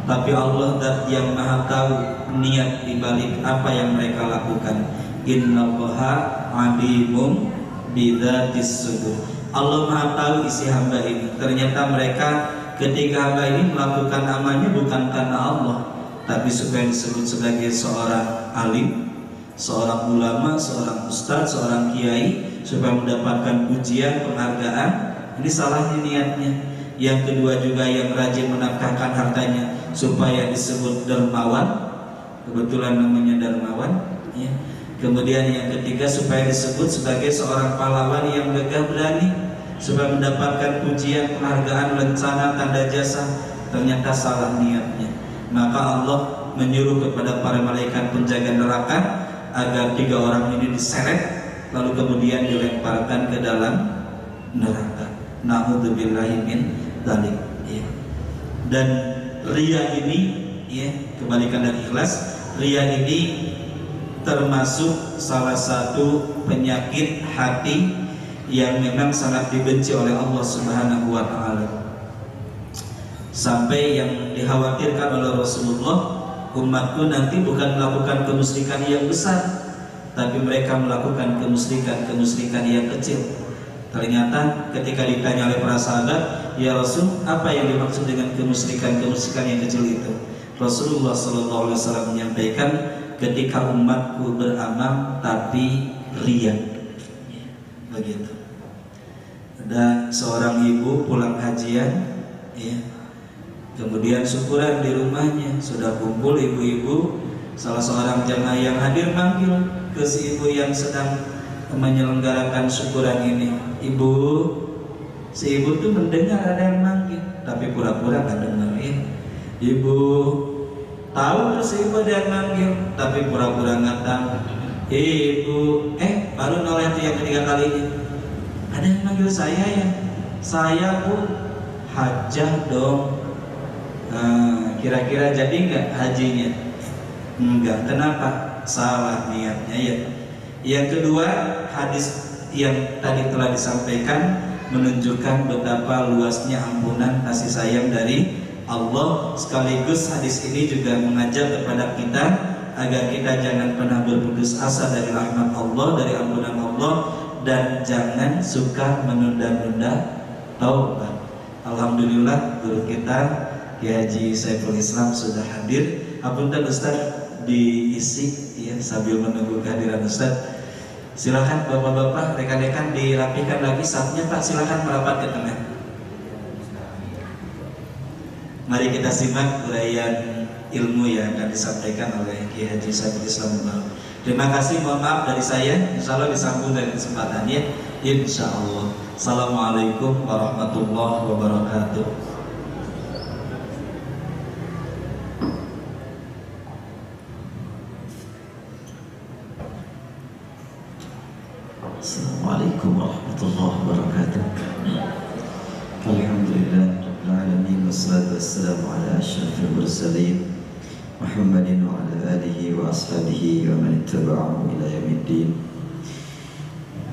Tapi Allah dat yang maha tahu niat dibalik apa yang mereka lakukan. Innallaha alimum bidzatis sudur. Allah maha tahu isi hamba ini. Ternyata mereka ketika hamba ini melakukan amalnya bukan karena Allah, tapi supaya disebut sebagai seorang alim, seorang ulama, seorang ustadz, seorang kiai, supaya mendapatkan pujian, penghargaan. Ini salahnya niatnya. Yang kedua juga yang rajin menafkahkan hartanya supaya disebut dermawan, kebetulan namanya dermawan, ya. Kemudian yang ketiga supaya disebut sebagai seorang pahlawan yang gagah berani, supaya mendapatkan pujian, penghargaan, lencana, tanda jasa. Ternyata salah niatnya. Maka Allah menyuruh kepada para malaikat penjaga neraka agar 3 orang ini diseret, lalu kemudian dilemparkan ke dalam neraka. Na'udzubillahi min dzalik. Ya. Dan riya ini, ya, kebalikan dari ikhlas. Riya ini termasuk salah satu penyakit hati yang memang sangat dibenci oleh Allah Subhanahu wa taala. Sampai yang dikhawatirkan oleh Rasulullah, umatku nanti bukan melakukan kemusyrikan yang besar, tapi mereka melakukan kemusyrikan yang kecil. Ternyata ketika ditanya oleh para sahabat, ya Rasul, apa yang dimaksud dengan kemusyrikan yang kecil itu? Rasulullah SAW menyampaikan, ketika umatku beramal tapi riya, begitu. dan seorang ibu pulang hajian, ya. Kemudian syukuran di rumahnya, sudah kumpul ibu-ibu. Salah seorang jamaah yang hadir manggil ke si ibu yang sedang menyelenggarakan syukuran ini. Ibu, si ibu tuh mendengar ada yang manggil, tapi pura-pura gak dengar, ya. Ibu tahu tuh si ibu ada yang manggil, tapi pura-pura gak tahu. Ibu, baru noleh tuh yang ketiga kalinya. Ada yang manggil saya ya? Saya bu, hajah dong. Kira-kira jadi nggak hajinya? Enggak. Kenapa? Salah niatnya ya. Yang kedua, hadis yang tadi telah disampaikan menunjukkan betapa luasnya ampunan kasih sayang dari Allah. Sekaligus hadis ini juga mengajak kepada kita agar kita jangan pernah berputus asa dari rahmat Allah, dari ampunan Allah, dan jangan suka menunda-nunda taubat. Alhamdulillah guru kita Kiai Haji Saiful Islam sudah hadir. Apunten Ustaz, diisi ya sambil menunggu kehadiran Ustaz. Silakan bapak-bapak, rekan-rekan dirapikan lagi safnya Pak. Silakan merapat ke tengah. Mari kita simak uraian ilmu yang akan disampaikan oleh Kiai Haji Saiful Islam. Terima kasih, mohon maaf dari saya. Insya Allah disambung dari kesempatannya. Insya Allah. Assalamualaikum warahmatullahi wabarakatuh. Assalamualaikum warahmatullahi wabarakatuh. Alhamdulillah rabbil alamin, wassalatu wassalamu ala asyrafil mursalin Muhammadin wa ala alihi wa ashabihi wa man ittaba'ahum ila yaumiddin.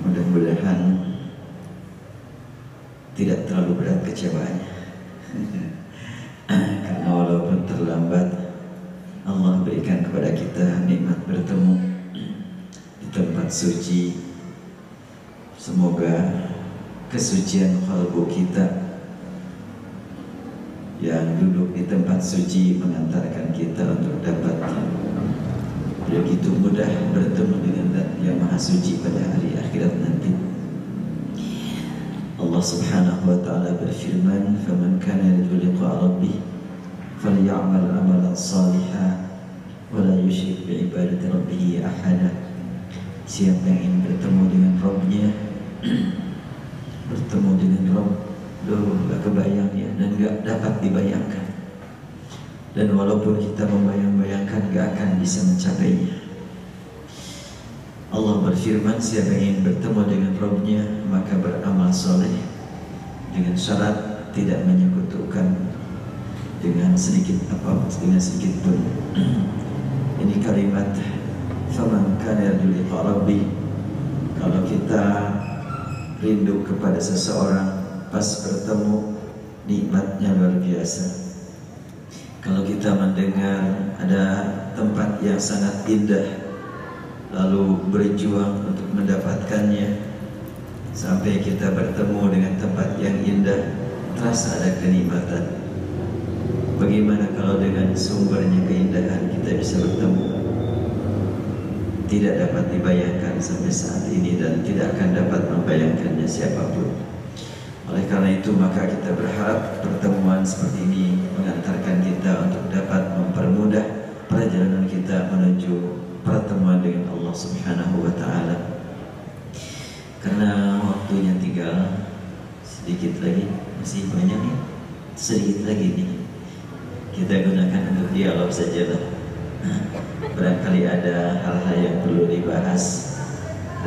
Mudah-mudahan tidak terlalu berat kecewaannya. Karena walaupun terlambat, Allah berikan kepada kita nikmat bertemu di tempat suci. Semoga kesucian kalbu kita yang duduk di tempat suci mengantarkan kita untuk dapat begitu mudah bertemu dengan Zat yang Maha Suci pada hari akhirat nanti. Allah Subhanahu wa taala berfirman, "Faman kana yarju liqa'a rabbih falyamal 'amalan shalihan wa la yusyrik bi ibadati rabbih ahada." Siapa yang ingin bertemu dengan Rabb-nya, bertemu dengan Rabb, gak kebayang ya, dan gak dapat dibayangkan. Dan walaupun kita membayang-bayangkan, gak akan bisa mencapainya. Allah berfirman, siapa yang ingin bertemu dengan Rabb-nya, maka beramal soleh dengan syarat tidak menyekutukan dengan sedikit pun. Ini kalimat faman kana yarju liqa rabbih. Kalau kita rindu kepada seseorang, pas bertemu nikmatnya luar biasa. Kalau kita mendengar ada tempat yang sangat indah, lalu berjuang untuk mendapatkannya, sampai kita bertemu dengan tempat yang indah, terasa ada kenikmatan. Bagaimana kalau dengan sumbernya keindahan kita bisa bertemu? Tidak dapat dibayangkan sampai saat ini dan tidak akan dapat membayangkannya siapapun. Oleh karena itu maka kita berharap pertemuan seperti ini mengantarkan kita untuk dapat mempermudah perjalanan kita menuju pertemuan dengan Allah Subhanahu wa taala. Karena waktunya tinggal sedikit lagi, masih banyak ya, sedikit lagi nih. Kita gunakan untuk dialog sajalah. Barangkali ada hal-hal yang perlu dibahas.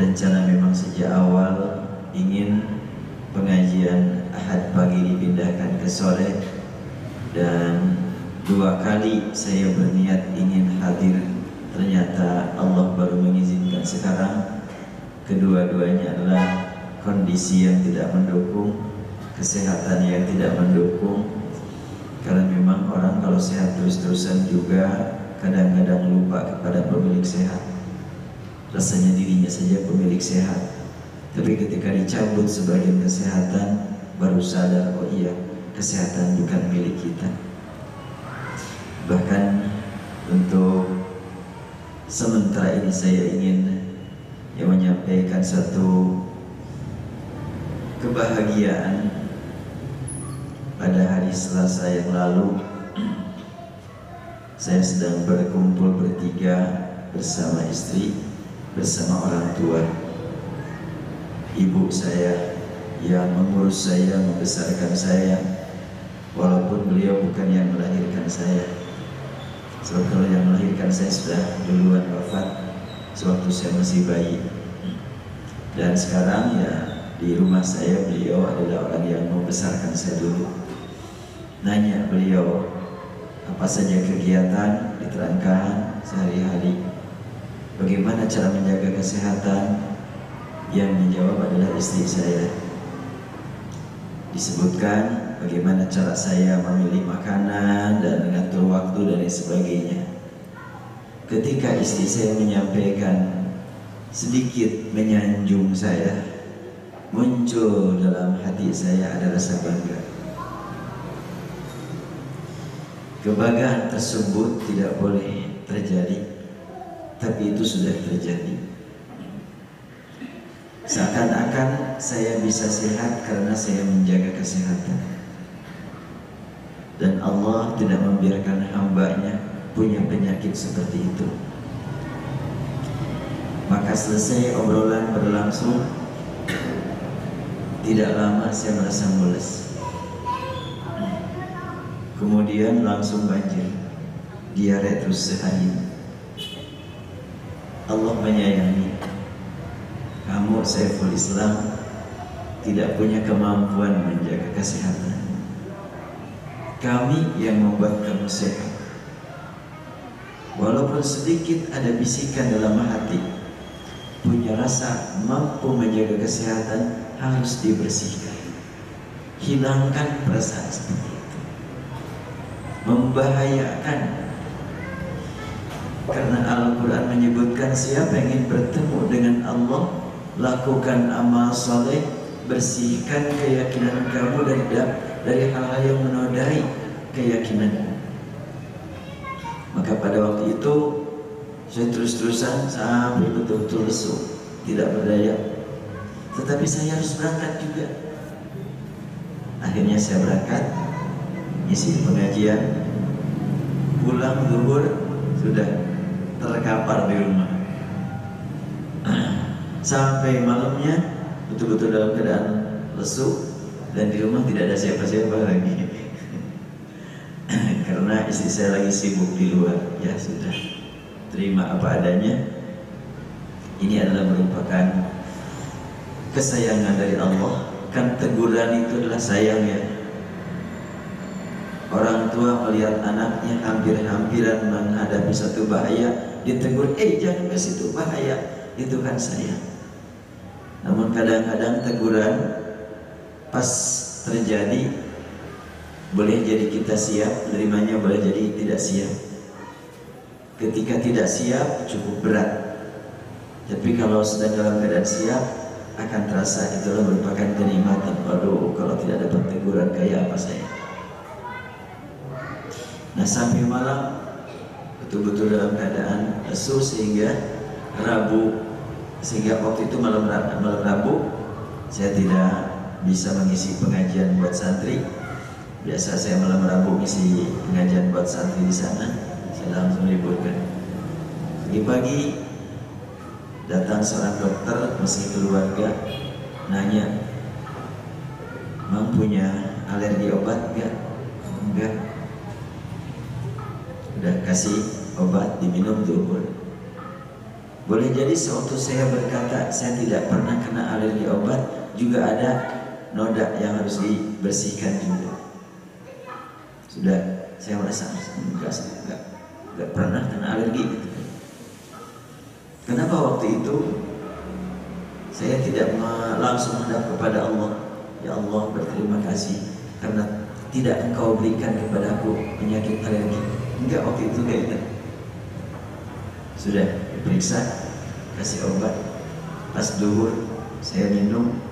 Rencana memang sejak awal ingin pengajian Ahad pagi dipindahkan ke sore, dan 2 kali saya berniat ingin hadir, ternyata Allah baru mengizinkan sekarang. Kedua-duanya adalah kondisi yang tidak mendukung, kesehatan yang tidak mendukung. Karena memang orang kalau sehat terus-terusan juga kadang-kadang lupa kepada pemilik sehat. Rasanya dirinya saja pemilik sehat, tapi ketika dicabut sebagian kesehatan, baru sadar, oh iya, kesehatan bukan milik kita. Bahkan untuk sementara ini saya ingin menyampaikan satu kebahagiaan pada hari Selasa yang lalu. Saya sedang berkumpul bertiga bersama istri, bersama orang tua. Ibu saya yang mengurus saya, membesarkan saya, walaupun beliau bukan yang melahirkan saya. Sebab kalau yang melahirkan saya sudah duluan wafat sewaktu saya masih bayi. Dan sekarang ya di rumah saya beliau adalah orang yang membesarkan saya dulu. Nanya beliau apa saja kegiatan, diterangkan sehari-hari. Bagaimana cara menjaga kesehatan? Yang menjawab adalah istri saya. Disebutkan bagaimana cara saya memilih makanan dan mengatur waktu dan lain sebagainya. Ketika istri saya menyampaikan, sedikit menyanjung saya, muncul dalam hati saya ada rasa bangga. Kebanggaan tersebut tidak boleh terjadi, tapi itu sudah terjadi. Seakan-akan saya bisa sehat karena saya menjaga kesehatan. Dan Allah tidak membiarkan hambanya punya penyakit seperti itu. Maka selesai obrolan berlangsung, tidak lama saya merasa mules. Kemudian langsung banjir, diare terus sehari. Allah menyayangi. Kamu Saiful Islam tidak punya kemampuan menjaga kesehatan. Kami yang membuat kamu sehat. Walaupun sedikit ada bisikan dalam hati, punya rasa mampu menjaga kesehatan harus dibersihkan. Hilangkan perasaan seperti itu. Membahayakan. Karena Al-Quran menyebutkan siapa yang ingin bertemu dengan Allah, lakukan amal soleh, bersihkan keyakinan kamu dari hal-hal yang menodai keyakinanmu. Maka pada waktu itu saya terus-terusan sampai betul-betul lesu, tidak berdaya. Tetapi saya harus berangkat juga. Akhirnya saya berangkat, isi pengajian, pulang zuhur sudah terkapar di rumah. Sampai malamnya betul-betul dalam keadaan lesu dan di rumah tidak ada siapa-siapa lagi. Karena istri saya lagi sibuk di luar. Ya sudah, terima apa adanya. Ini adalah merupakan kesayangan dari Allah. Kan teguran itu adalah sayang ya. Orang tua melihat anaknya hampir-hampiran menghadapi satu bahaya, ditegur, jangan ke situ, bahaya. Itu kan sayang. Namun kadang-kadang teguran pas terjadi boleh jadi kita siap menerimanya, boleh jadi tidak siap. Ketika tidak siap cukup berat, tapi kalau sedang dalam keadaan siap akan terasa itulah merupakan kenikmatan. Waduh, kalau tidak dapat teguran kayak apa saya. Nah sampai malam betul-betul dalam keadaan lesu sehingga waktu itu malam Rabu saya tidak bisa mengisi pengajian buat santri. Biasa saya malam Rabu mengisi pengajian buat santri di sana. Saya langsung liburkan. Pagi-pagi datang seorang dokter meski keluarga nanya, "Mang punya alergi obat enggak?" "Enggak." Udah kasih obat diminum zuhur. Boleh jadi sewaktu saya berkata saya tidak pernah kena alergi obat, juga ada noda yang harus dibersihkan juga. Sudah saya merasa enggak pernah kena alergi gitu. Kenapa waktu itu saya tidak langsung menghadap kepada Allah? Ya Allah, berterima kasih karena tidak Engkau berikan kepadaku penyakit alergi. Enggak, waktu itu kayak gitu. Sudah diperiksa, kasih obat. Pas duhur saya minum,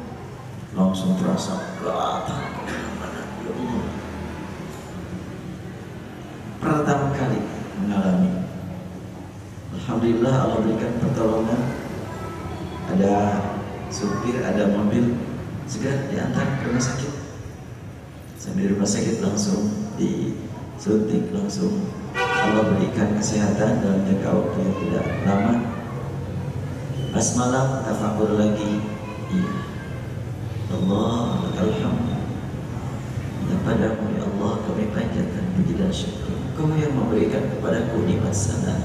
langsung terasa gatal kemana-mana. Ya Allah. Pertama kali mengalami. Alhamdulillah Allah berikan pertolongan. Ada supir, ada mobil segera diantar ke rumah sakit. Sampai di rumah sakit langsung disuntik, langsung Allah berikan kesehatan dalam jangka waktu yang tidak lama. Pas malam tafakur lagi, iya, Allah alhamdulillah, padamu ya Allah kami panjatkan puji dan syukur, Kau yang memberikan kepadaku nikmat salat.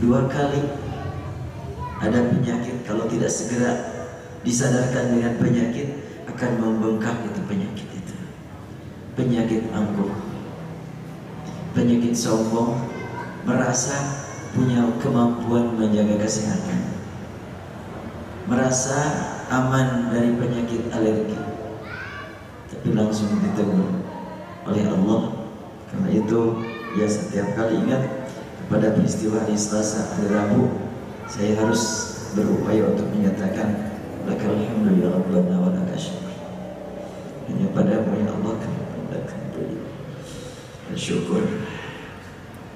2 kali ada penyakit, kalau tidak segera disadarkan dengan penyakit akan membengkak itu penyakit itu. Penyakit angkuh, penyakit sombong, merasa punya kemampuan menjaga kesehatan, merasa aman dari penyakit alergi, tapi langsung ditegur oleh Allah. Karena itu ya setiap kali ingat pada peristiwa hari Selasa, hari Rabu, saya harus berupaya untuk menyatakan lakal hamdu ya Rabbana wa lakal syukur. Hanya padamu ya Allah kami panjatkan puji dan syukur.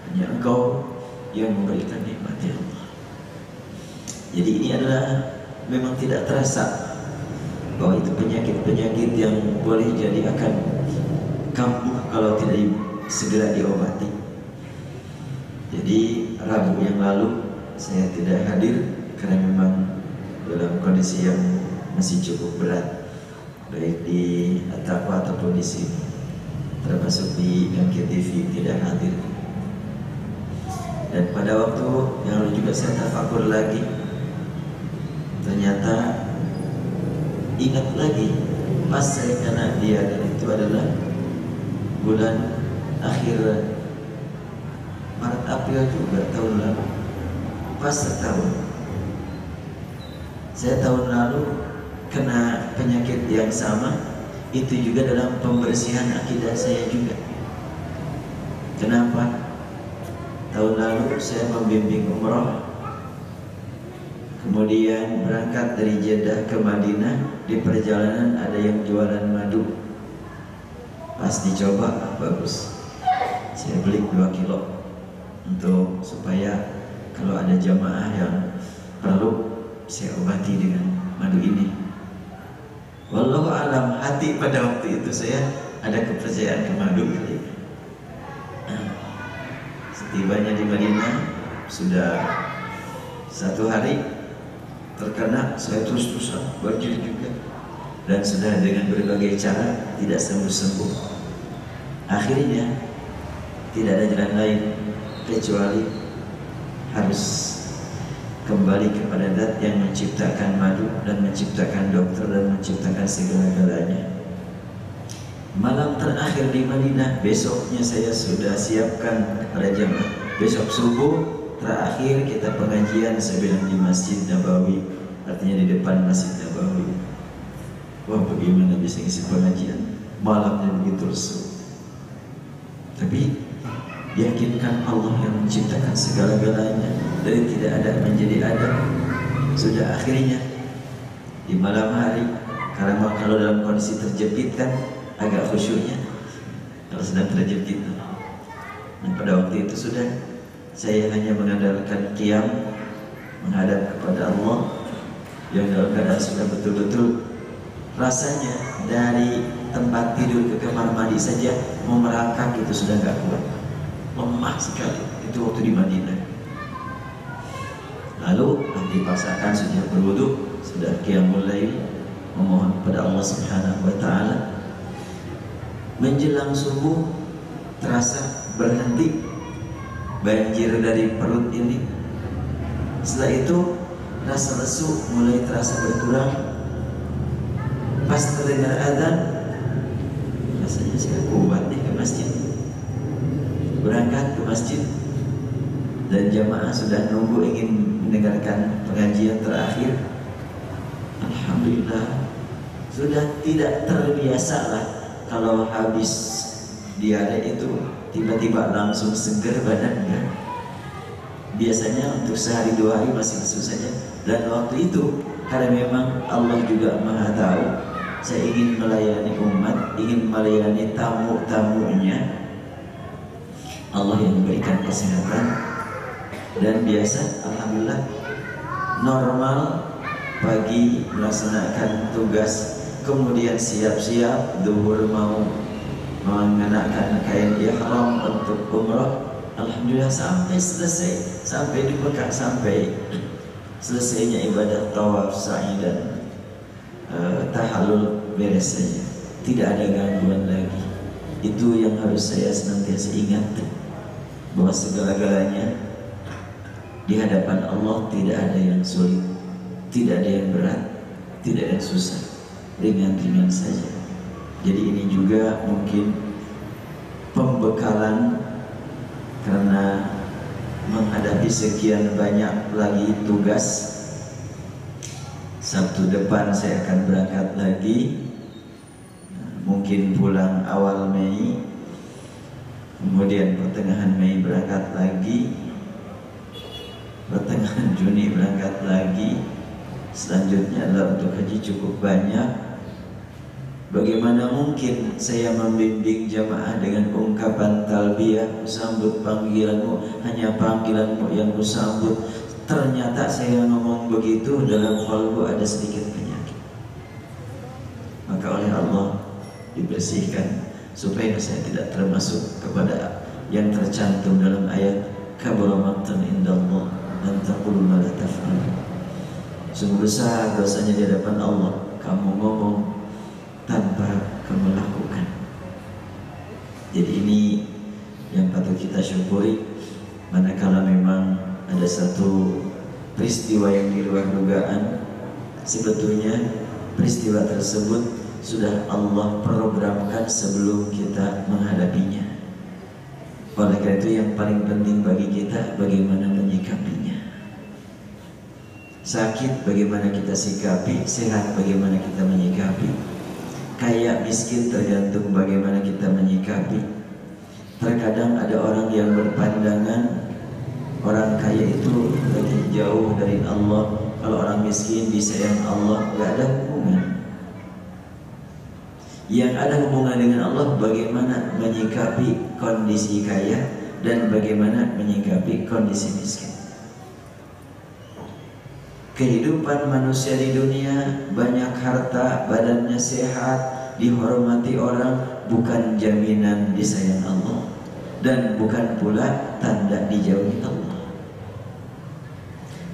Hanya Engkau yang memberikan nikmat ya Allah. Jadi ini adalah memang tidak terasa bahwa itu penyakit-penyakit yang boleh jadi akan kambuh kalau tidak segera diobati. Jadi Rabu yang lalu saya tidak hadir karena memang dalam kondisi yang masih cukup berat, baik di Ataqwa ataupun di sini, termasuk di MKTV tidak hadir. Dan pada waktu yang lalu juga saya tafakur lagi, ternyata ingat lagi pas saya kena dia, dan itu adalah bulan akhir Maret April juga tahun lalu, pas setahun. Saya tahun lalu kena penyakit yang sama, itu juga dalam pembersihan akidah saya juga. Kenapa? Tahun lalu saya membimbing umrah, kemudian berangkat dari Jeddah ke Madinah. Di perjalanan ada yang jualan madu, pas dicoba bagus, saya beli 2 kilo untuk supaya kalau ada jamaah yang perlu saya obati dengan madu ini. Wallahu alam, hati pada waktu itu saya ada kepercayaan ke madu kali. Setibanya di Madinah sudah 1 hari terkena, saya terus-terusan banjir juga, dan sudah dengan berbagai cara tidak sembuh-sembuh. Akhirnya tidak ada jalan lain kecuali harus kembali kepada Zat yang menciptakan madu dan menciptakan dokter dan menciptakan segala-galanya. Malam terakhir di Madinah, besoknya saya sudah siapkan pada jamaah. Besok subuh terakhir kita pengajian, saya bilang di Masjid Nabawi, artinya di depan Masjid Nabawi. Wah, bagaimana bisa ngisi pengajian malamnya begitu lesu. Tapi yakinkan Allah yang menciptakan segala-galanya, dari tidak ada menjadi ada. Sudah akhirnya di malam hari, karena kalau dalam kondisi terjepit kan agak khusyuknya kalau sedang terjepit. Nah, pada waktu itu sudah saya hanya mengandalkan qiyam, menghadap kepada Allah, yang dalam keadaan sudah betul-betul rasanya dari tempat tidur ke kamar mandi saja mau merangkak itu sudah nggak kuat, lemah sekali. Itu waktu di Madinah. Lalu dipaksakan sudah berwudu, sudah qiyamul lail, memohon kepada Allah Subhanahu wa taala. Menjelang subuh terasa berhenti banjir dari perut ini. Setelah itu rasa lesu mulai terasa berkurang. Pas terdengar azan, rasanya saya kuat nih ke masjid. Berangkat ke masjid, dan jamaah sudah nunggu ingin mendengarkan pengajian terakhir. Alhamdulillah, sudah tidak terbiasa lah kalau habis diare itu tiba-tiba langsung seger badannya. Biasanya untuk sehari 2 hari masih lesu saja. Dan waktu itu karena memang Allah juga Maha tahu saya ingin melayani umat, ingin melayani tamu-tamunya, Allah yang memberikan kesehatan. Dan biasa alhamdulillah normal pagi melaksanakan tugas, kemudian siap-siap zuhur mau mengenakan kain ihram untuk umrah. Alhamdulillah sampai selesai, sampai di Mekah, sampai selesainya ibadah tawaf, sa'i dan tahallul beres saja, tidak ada gangguan lagi. Itu yang harus saya senantiasa ingat, bahwa segala-galanya di hadapan Allah tidak ada yang sulit, tidak ada yang berat, tidak ada yang susah, ringan-ringan saja. Jadi ini juga mungkin pembekalan karena menghadapi sekian banyak lagi tugas. Sabtu depan saya akan berangkat lagi, mungkin pulang awal Mei, kemudian pertengahan Mei berangkat lagi, pertengahan Juni berangkat lagi. Selanjutnya adalah untuk haji cukup banyak. Bagaimana mungkin saya membimbing jamaah dengan ungkapan talbiyah, sambut panggilanmu, hanya panggilanmu yang kusambut. Ternyata saya ngomong begitu, dalam qalbu ada sedikit penyakit. Maka oleh Allah dibersihkan supaya saya tidak termasuk kepada yang tercantum dalam ayat kabura maqtan indallah an taqulu ma la taf'alun. Sungguh besar dosanya di hadapan Allah kamu ngomong tanpa kamu lakukan. Jadi ini yang patut kita syukuri, manakala memang ada satu peristiwa yang di luar dugaan, sebetulnya peristiwa tersebut sudah Allah programkan sebelum kita menghadapinya. Oleh karena itu yang paling penting bagi kita bagaimana menyikapinya. Sakit bagaimana kita sikapi, sehat bagaimana kita menyikapi, kaya miskin tergantung bagaimana kita menyikapi. Terkadang ada orang yang berpandangan orang kaya itu lagi jauh dari Allah, kalau orang miskin disayang Allah. Gak ada hubungan. Yang ada hubungan dengan Allah bagaimana menyikapi kondisi kaya dan bagaimana menyikapi kondisi miskin. Kehidupan manusia di dunia, banyak harta, badannya sehat, dihormati orang, bukan jaminan disayang Allah, dan bukan pula tanda dijauhi Allah.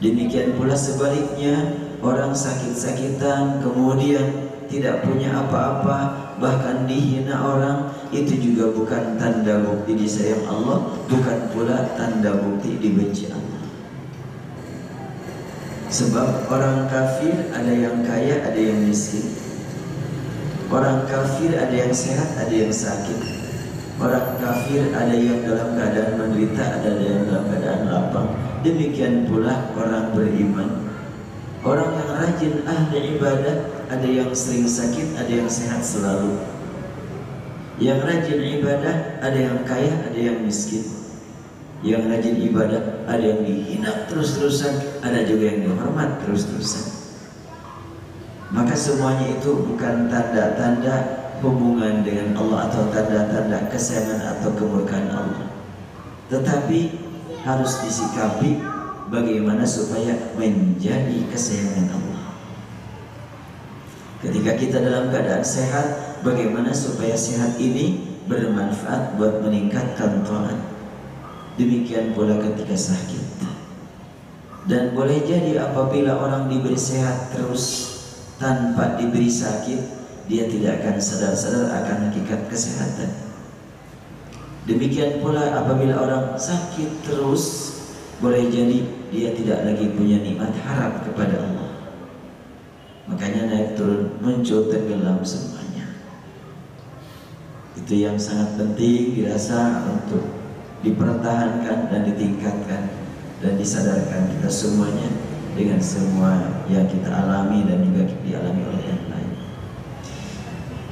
Demikian pula sebaliknya, orang sakit-sakitan kemudian tidak punya apa-apa, bahkan dihina orang, itu juga bukan tanda bukti disayang Allah, bukan pula tanda bukti dibenci Allah. Sebab orang kafir ada yang kaya, ada yang miskin. Orang kafir ada yang sehat, ada yang sakit. Orang kafir ada yang dalam keadaan menderita, ada yang dalam keadaan lapang. Demikian pula orang beriman. Orang yang rajin ahli ibadah, ada yang sering sakit, ada yang sehat selalu. Yang rajin ibadah, ada yang kaya, ada yang miskin. Yang rajin ibadah, ada yang dihina terus-terusan, ada juga yang dihormat terus-terusan. Maka semuanya itu bukan tanda-tanda hubungan dengan Allah atau tanda-tanda kesayangan atau kemurkaan Allah, tetapi harus disikapi bagaimana supaya menjadi kesayangan Allah. Ketika kita dalam keadaan sehat, bagaimana supaya sehat ini bermanfaat buat meningkatkan taat. Demikian pula ketika sakit. Dan boleh jadi apabila orang diberi sehat terus tanpa diberi sakit, dia tidak akan sadar-sadar akan hakikat kesehatan. Demikian pula apabila orang sakit terus, boleh jadi dia tidak lagi punya nikmat harap kepada Allah. Makanya naik turun, muncul, tenggelam semuanya. Itu yang sangat penting dirasa untuk dipertahankan dan ditingkatkan dan disadarkan kita semuanya dengan semua yang kita alami dan juga dialami oleh yang lain.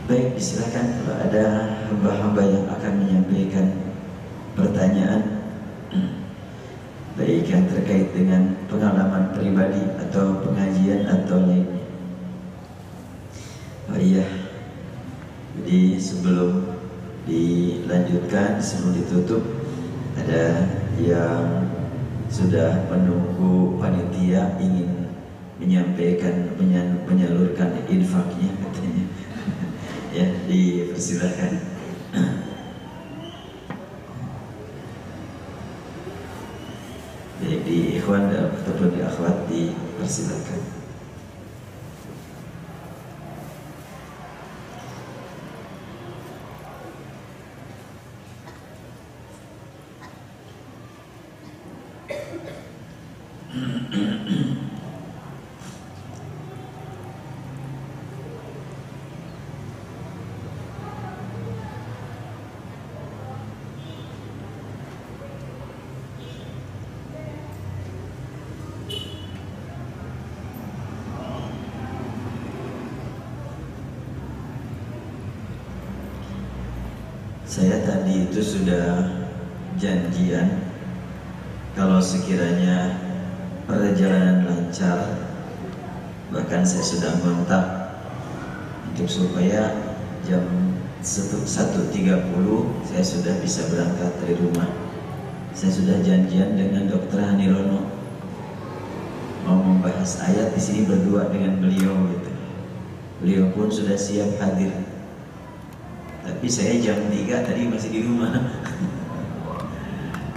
Baik, silakan kalau ada hamba-hamba yang akan menyampaikan pertanyaan, baik yang terkait dengan pengalaman pribadi atau pengajian atau lainnya. Oh iya, jadi sebelum dilanjutkan, sebelum ditutup, ada yang sudah menunggu panitia ingin menyampaikan, menyalurkan infaknya katanya. Ya, dipersilakan. Di ikhwan ataupun di akhwat dipersilakan. Saya tadi itu sudah janjian kalau sekiranya perjalanan lancar, bahkan saya sudah mengontak untuk supaya jam 1.30 saya sudah bisa berangkat dari rumah. Saya sudah janjian dengan Dr. Hanirono mau membahas ayat di sini berdua dengan beliau gitu. Beliau pun sudah siap hadir. Tapi saya jam 3 tadi masih di rumah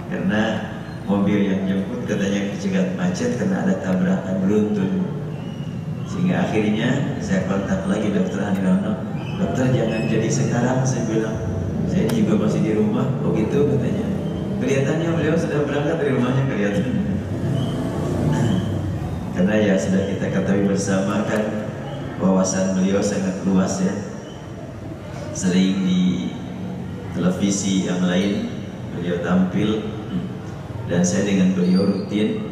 karena mobil yang jemput katanya kecegat macet karena ada tabrakan beruntun. Sehingga akhirnya saya kontak lagi Dr. Hanirono. Dokter, jangan jadi sekarang, saya bilang. Saya juga masih di rumah. Oh gitu katanya. Kelihatannya beliau sudah berangkat dari rumahnya, kelihatan. Karena ya sudah kita ketahui bersama kan, wawasan beliau sangat luas ya. Sering di televisi yang lain beliau tampil, dan saya dengan beliau rutin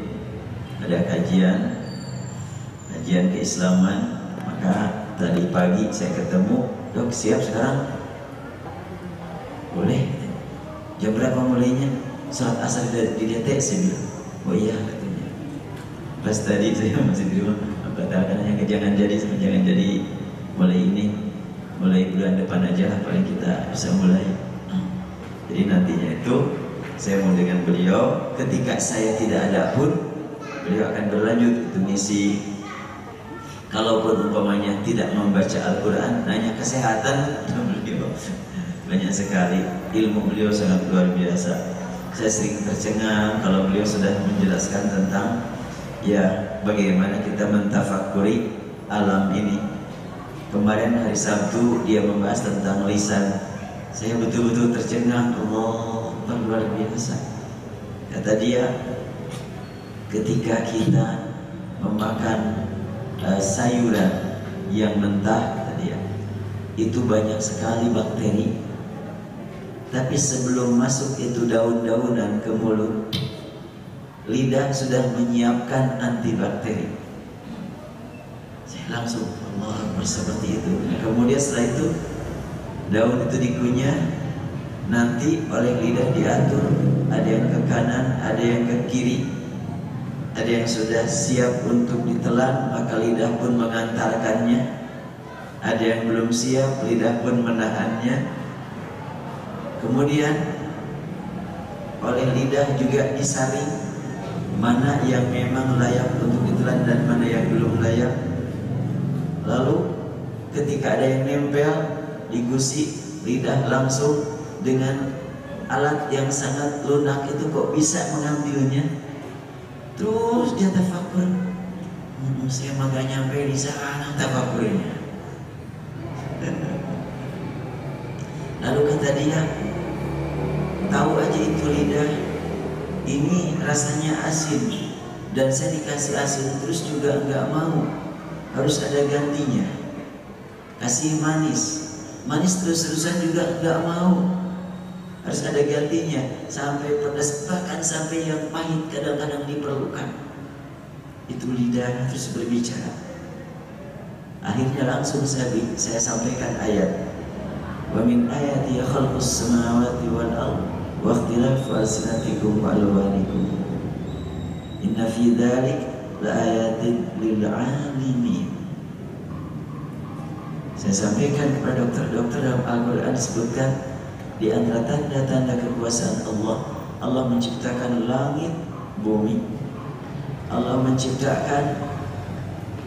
ada kajian keislaman. Maka tadi pagi saya ketemu, dok siap sekarang? Boleh. Jam berapa mulainya? Salat asar di DT, saya bilang. Oh iya katanya. Pas tadi saya masih di rumah, batalkan hanya jangan jadi mulai ini. Mulai bulan depan aja lah paling kita bisa mulai. Jadi nantinya itu saya mau dengan beliau, ketika saya tidak ada pun beliau akan berlanjut itu misi. Kalaupun umpamanya tidak membaca Al-Quran, nanya kesehatan beliau. Banyak sekali, ilmu beliau sangat luar biasa. Saya sering tercengang kalau beliau sudah menjelaskan tentang ya bagaimana kita mentafakuri alam ini. Kemarin hari Sabtu dia membahas tentang lisan. Saya betul-betul tercengang, Allah luar biasa. Kata dia, ketika kita memakan sayuran yang mentah, kata dia, itu banyak sekali bakteri. Tapi sebelum masuk itu daun-daunan ke mulut, lidah sudah menyiapkan antibakteri. Saya langsung Allah seperti itu. Kemudian setelah itu daun itu dikunyah, nanti oleh lidah diatur, ada yang ke kanan, ada yang ke kiri, ada yang sudah siap untuk ditelan, maka lidah pun mengantarkannya, ada yang belum siap, lidah pun menahannya. Kemudian oleh lidah juga disaring mana yang memang layak untuk ditelan dan mana yang belum layak. Lalu ketika ada yang nempel di gusi, lidah langsung dengan alat yang sangat lunak itu kok bisa mengambilnya. Terus dia tafakur, saya mah gak nyampe di sana tafakurnya. Lalu kata dia, tahu aja itu lidah ini rasanya asin, dan saya dikasih asin terus juga nggak mau, harus ada gantinya. Kasih manis terus-terusan juga nggak mau, harus ada gantinya. Sampai pedas, bahkan sampai yang pahit kadang-kadang diperlukan. Itu lidah terus berbicara. Akhirnya langsung saya sampaikan ayat, wa min ayati khalqus samawati wal ardh wa ikhtilafu alsinatikum wa alwanikum inna fi dzalik laayatin lil alimin. Saya sampaikan kepada dokter-dokter dalam Al-Quran disebutkan di antara tanda-tanda kekuasaan Allah, Allah menciptakan langit, bumi, Allah menciptakan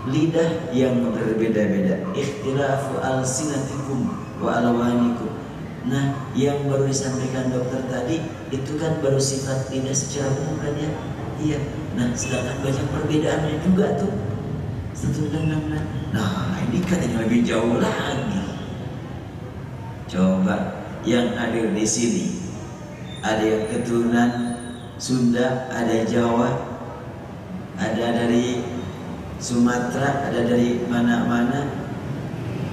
lidah yang berbeda-beda. Ikhtilafu alsinatikum wa alwanikum. Nah, yang baru disampaikan dokter tadi itu kan baru sifat lidah secara umum kan ya? Iya. Nah, sedangkan banyak perbedaannya juga tuh. Nah, ini kan yang lebih jauh lagi. Coba yang hadir di sini ada yang keturunan Sunda, ada Jawa, ada dari Sumatera, ada dari mana-mana.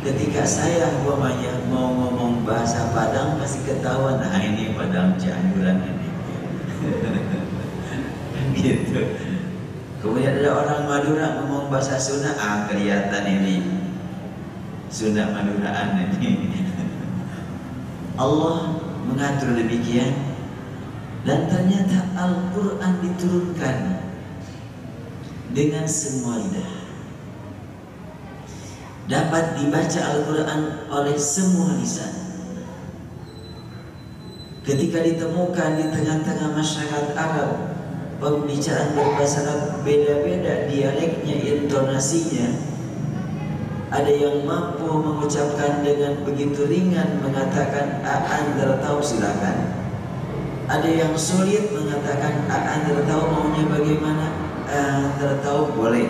Ketika saya umpamanya mau ngomong bahasa Padang masih ketahuan, nah ini Padang Cianjuran ini. Gitu. Kemudian ada orang Madura ngomong bahasa Sunda, kelihatan ini Sunda Maduraan ini. Allah mengatur demikian, dan ternyata Al-Quran diturunkan dengan semua lidah. Dapat dibaca Al-Quran oleh semua lisan. Ketika ditemukan di tengah-tengah masyarakat Arab, pembicaraan berbahasa Arab beda-beda dialeknya, intonasinya. Ada yang mampu mengucapkan dengan begitu ringan, mengatakan Anda tahu silakan. Ada yang sulit mengatakan Anda tahu maunya bagaimana, Anda tahu boleh.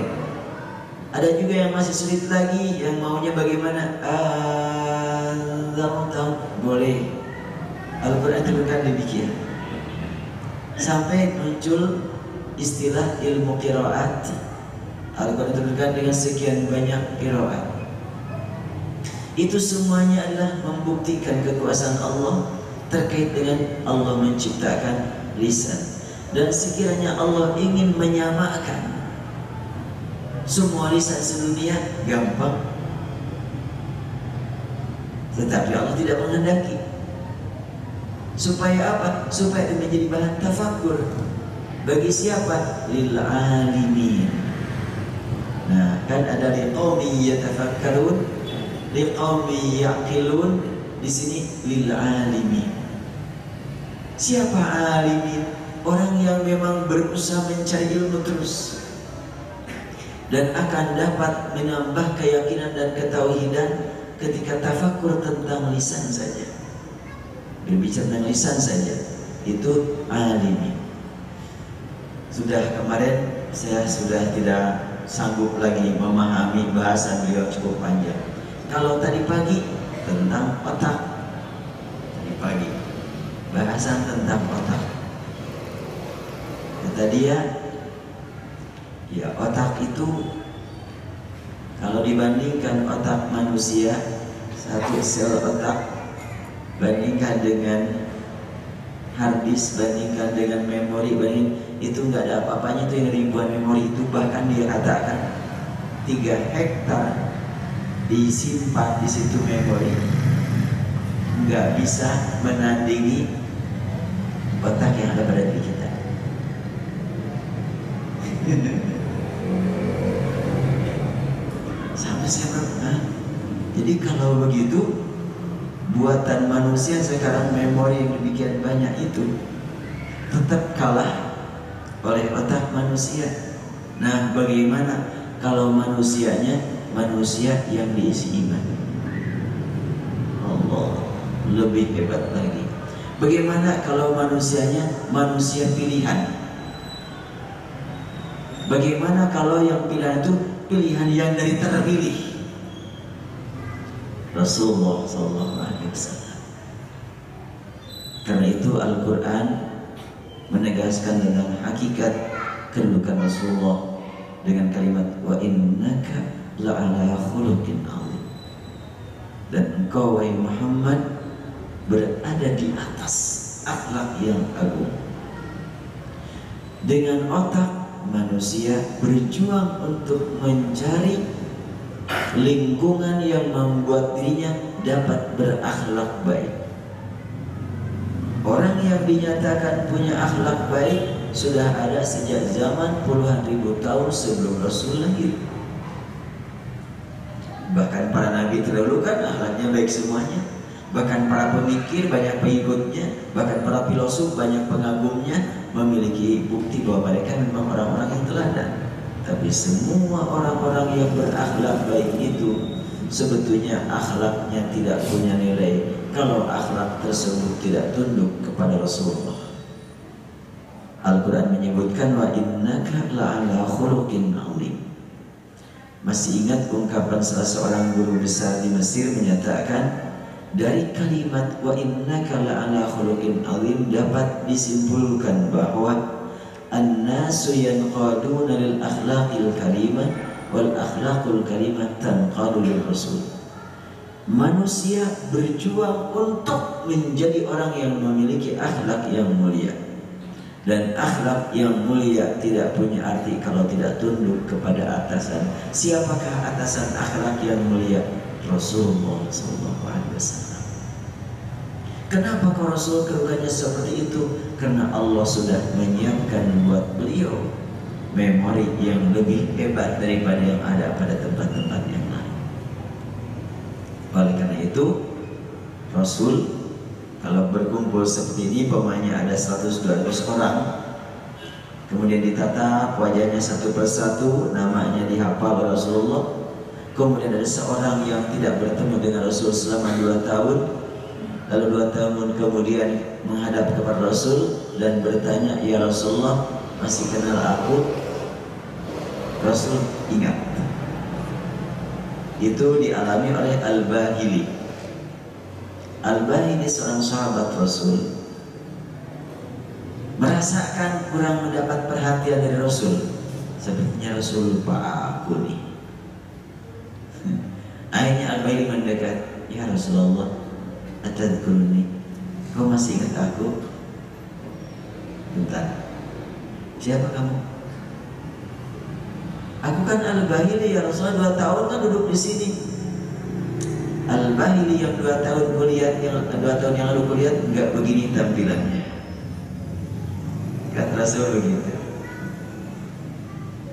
Ada juga yang masih sulit lagi, yang maunya bagaimana, Anda tahu boleh. Al-Quran turunkan demikian. Sampai muncul istilah ilmu qiraat. Al-Quran turunkan dengan sekian banyak qiraat. Itu semuanya adalah membuktikan kekuasaan Allah terkait dengan Allah menciptakan lisan. Dan sekiranya Allah ingin menyamakan semua lisan sedunia, gampang. Tetapi Allah tidak menghendaki. Supaya apa? Supaya menjadi bahan tafakur. Bagi siapa? Lil alimin. Nah, kan ada liqaumi yatafakkarun, liqaumi yaqilun. Di sini lil alimin. Siapa alimin? Orang yang memang berusaha mencari ilmu terus dan akan dapat menambah keyakinan dan ketauhidan ketika tafakur tentang lisan saja. Berbicara tentang lisan saja, itu alimin. Sudah kemarin saya sudah tidak sanggup lagi memahami bahasa beliau, cukup panjang. Kalau tadi pagi tentang otak, tadi pagi bahasan tentang otak. Kata dia, ya otak itu kalau dibandingkan otak manusia, satu sel otak bandingkan dengan hard disk, bandingkan dengan memori, itu nggak ada apa-apanya. Itu yang ribuan memori itu bahkan dikatakan 3 hektar disimpan di situ memori, nggak bisa menandingi otak yang ada pada diri kita. Sampai saya pernah. Jadi kalau begitu, buatan manusia sekarang memori yang demikian banyak itu tetap kalah oleh otak manusia. Nah, bagaimana kalau manusianya manusia yang diisi iman? Allah, lebih hebat lagi. Bagaimana kalau manusianya manusia pilihan? Bagaimana kalau yang pilihan itu pilihan yang dari terpilih? Rasulullah SAW. Karena itu Al-Quran menegaskan tentang hakikat kedudukan Rasulullah dengan kalimat wa innaka la'ala khuluqin 'azim. Dan engkau wahai Muhammad berada di atas akhlak yang agung. Dengan otak manusia berjuang untuk mencari lingkungan yang membuat dirinya dapat berakhlak baik. Orang yang dinyatakan punya akhlak baik sudah ada sejak zaman puluhan ribu tahun sebelum Rasul lahir. Bahkan para nabi terdahulu kan akhlaknya baik semuanya. Bahkan para pemikir banyak pengikutnya, bahkan para filosof banyak pengagumnya, memiliki bukti bahwa mereka memang orang-orang yang teladan. Tapi semua orang-orang yang berakhlak baik itu sebetulnya akhlaknya tidak punya nilai kalau akhlak tersebut tidak tunduk kepada Rasulullah. Al-Quran menyebutkan wa innaka la'ala khuluqin 'azim. Masih ingat ungkapan salah seorang guru besar di Mesir menyatakan dari kalimat wa innaka la'ala khuluqin 'azim dapat disimpulkan bahwa an-nasu yanqaduna lil akhlaqil karimah wal akhlaqul karimah tanqadu lir rasul. Manusia berjuang untuk menjadi orang yang memiliki akhlak yang mulia, dan akhlak yang mulia tidak punya arti kalau tidak tunduk kepada atasan. Siapakah atasan akhlak yang mulia? Rasulullah SAW. Kenapa kau Rasul kedudukannya seperti itu? Karena Allah sudah menyiapkan buat beliau memori yang lebih hebat daripada yang ada pada tempat-tempat yang lain. Oleh karena itu, Rasul kalau berkumpul seperti ini, pemainnya ada 100-200 orang, kemudian ditatap wajahnya satu persatu, namanya dihafal oleh Rasulullah. Kemudian ada seorang yang tidak bertemu dengan Rasul selama 2 tahun, lalu 2 tahun kemudian menghadap kepada Rasul dan bertanya, ya Rasulullah, masih kenal aku? Rasul ingat. Itu dialami oleh Al-Bahili. Al-Bahili seorang sahabat Rasul, merasakan kurang mendapat perhatian dari Rasul. Sepertinya Rasul lupa aku nih. Akhirnya Al-Bahili mendekat, ya Rasulullah, atadkuruni, kau masih ingat aku? Bentar, siapa kamu? Aku kan Al-Bahili ya Rasulullah, 2 tahun kan duduk di sini. Al-Bahili yang 2 tahun kulihat, yang 2 tahun yang lalu kulihat enggak begini tampilannya. Kata Rasul begitu.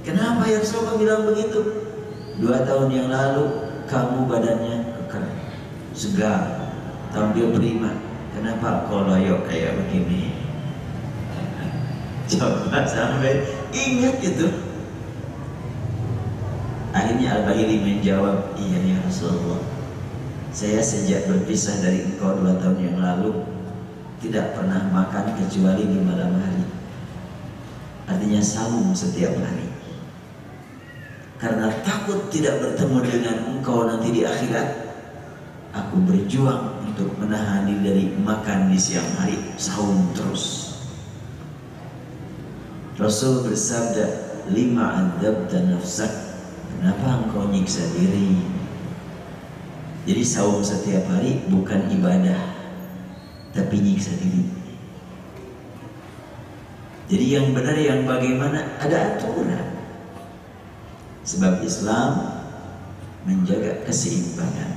Kenapa ya Rasulullah bilang begitu? 2 tahun yang lalu kamu badannya keker, segar, tampil prima. Kenapa kau loyok kayak begini? Coba sampai ingat itu. Akhirnya Al-Bahili menjawab, iya ya Rasulullah, saya sejak berpisah dari engkau 2 tahun yang lalu tidak pernah makan kecuali di malam hari. Artinya saum setiap hari. Karena takut tidak bertemu dengan engkau nanti di akhirat, aku berjuang untuk menahan diri dari makan di siang hari, saum terus. Rasul bersabda, lima adzabta nafsak, kenapa engkau nyiksa diri? Jadi saum setiap hari bukan ibadah, tapi nyiksa diri. Jadi yang benar yang bagaimana? Ada aturan. Sebab Islam menjaga keseimbangan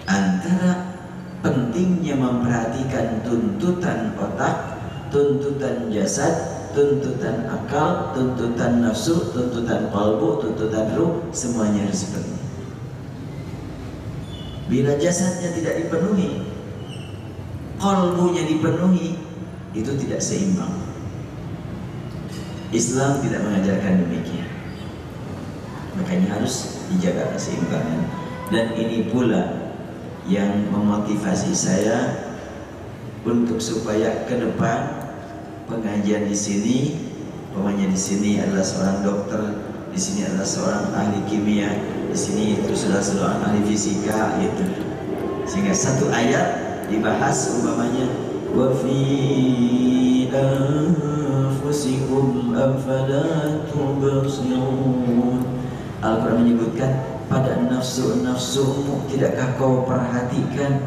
antara pentingnya memperhatikan tuntutan otak, tuntutan jasad, tuntutan akal, tuntutan nafsu, tuntutan qalbu, tuntutan ruh, semuanya harus dipenuhi. Bila jasadnya tidak dipenuhi, qalbunya dipenuhi, itu tidak seimbang. Islam tidak mengajarkan demikian. Makanya harus dijaga keseimbangan. Dan ini pula yang memotivasi saya untuk supaya ke depan pengajian di sini, pemainnya di sini adalah seorang dokter, di sini adalah seorang ahli kimia, di sini itu sudah seorang ahli fisika, gitu. Sehingga satu ayat dibahas umpamanya wa fi anfusikum afala tubsirun. Al-Quran menyebutkan pada nafsu-nafsumu tidakkah kau perhatikan?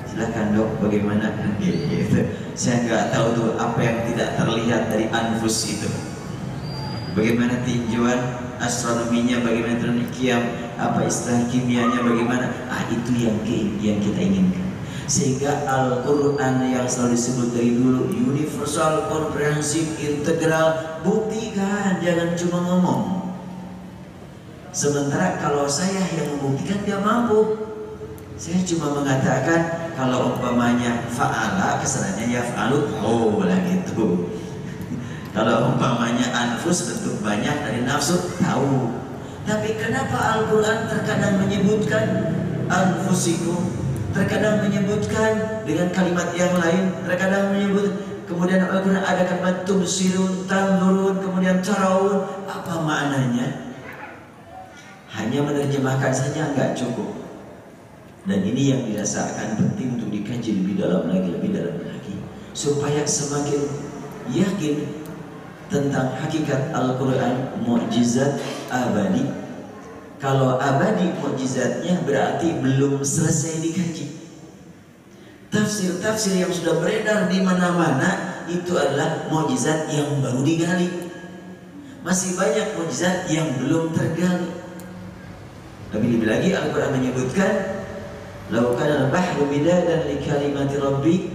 Silakan dok, bagaimana? Gitu. Saya nggak tahu tuh apa yang tidak terlihat dari anfus itu. Bagaimana tinjauan astronominya, bagaimana kiam, apa istilah kimianya, bagaimana? Itu yang kita inginkan. Sehingga Al-Quran yang selalu disebut dari dulu universal, komprehensif, integral, buktikan, jangan cuma ngomong. Sementara kalau saya yang membuktikan dia mampu. Saya cuma mengatakan kalau umpamanya fa'ala kesananya yaf'alu, oh lah gitu. Kalau umpamanya anfus Terus bentuk banyak dari nafsu, tahu. Tapi kenapa Al-Quran terkadang menyebutkan anfusikum, terkadang menyebutkan dengan kalimat yang lain, terkadang menyebut, kemudian Al-Quran ada kalimat tumsirun, tanzurun, kemudian tarawun. Apa maknanya? Hanya menerjemahkan saja nggak cukup. Dan ini yang dirasakan penting untuk dikaji lebih dalam lagi, supaya semakin yakin tentang hakikat Al-Quran, mukjizat abadi. Kalau abadi mukjizatnya berarti belum selesai dikaji. Tafsir-tafsir yang sudah beredar di mana-mana itu adalah mukjizat yang baru digali. Masih banyak mukjizat yang belum tergali. Lebih lagi Al-Quran menyebutkan, "Lau kana al-bahru midadan li kalimati rabbi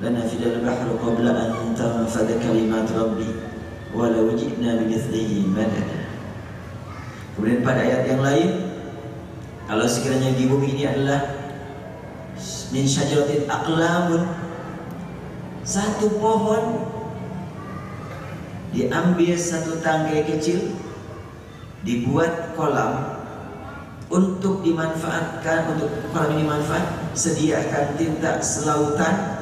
lanafida al-bahru qabla an tanfada kalimatu rabbi walau ji'na bimithlihi madada." Kemudian pada ayat yang lain, kalau sekiranya di bumi ini adalah min syajaratin aqlamun, satu pohon diambil satu tangkai kecil, dibuat kolam untuk dimanfaatkan, untuk kolam ini manfaat, sediakan tinta selautan,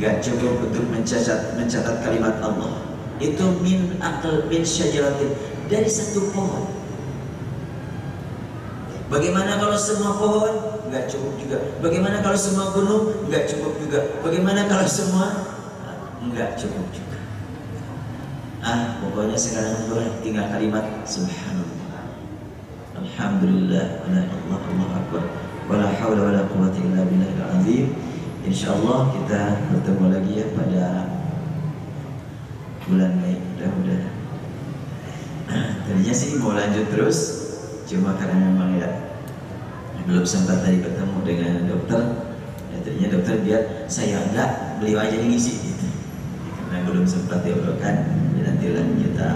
nggak cukup untuk mencatat kalimat Allah. Itu min syajaratin, dari satu pohon. Bagaimana kalau semua pohon? Nggak cukup juga. Bagaimana kalau semua gunung? Nggak cukup juga. Bagaimana kalau semua? Nggak cukup juga. Pokoknya sekarang tinggal kalimat subhanallah, alhamdulillah, Allahu akbar, wala haula wala quwwata illa billahil azim. Insyaallah kita bertemu lagi ya pada bulan Mei, mudah-mudahan. Tadinya sih mau lanjut terus, cuma karena memang ya belum sempat tadi ketemu dengan dokter. Ya, tadinya dokter biar saya enggak, beliau aja yang ngisi gitu. Karena belum sempat diobrolkan, ya nantilah kita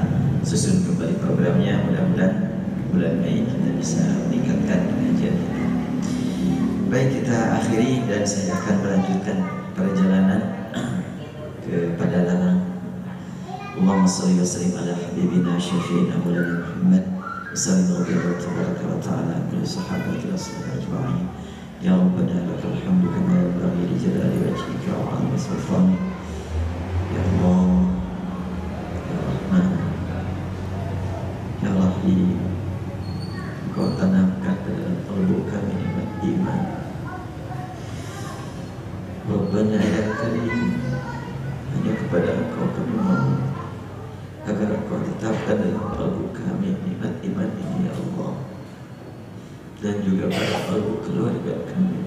susun kembali programnya. Mudah-mudahan bulan Mei kita bisa meningkatkan pengajian ini. Baik, kita akhiri dan saya akan melanjutkan perjalanan kepada larang. Allahumma salli wa sallim ala habibina syafi'ina maulana Muhammad wa sallim wa ta'ala kulli sahabati rasulullah ajma'in. Ya Rabbana lakal hamdu kama yanbaghi li jalali wajhika wa 'azimi sultanik. Ya Allah, Ya Rahman, Ya Rahim, Engkau tanamkan dalam qalbu kami nikmat iman. Rabbana ya Karim, hanya kepada Engkau kami mohon agar Engkau tetapkan dalam qalbu kami nikmat iman ini ya Allah, dan juga pada qalbu keluarga kami,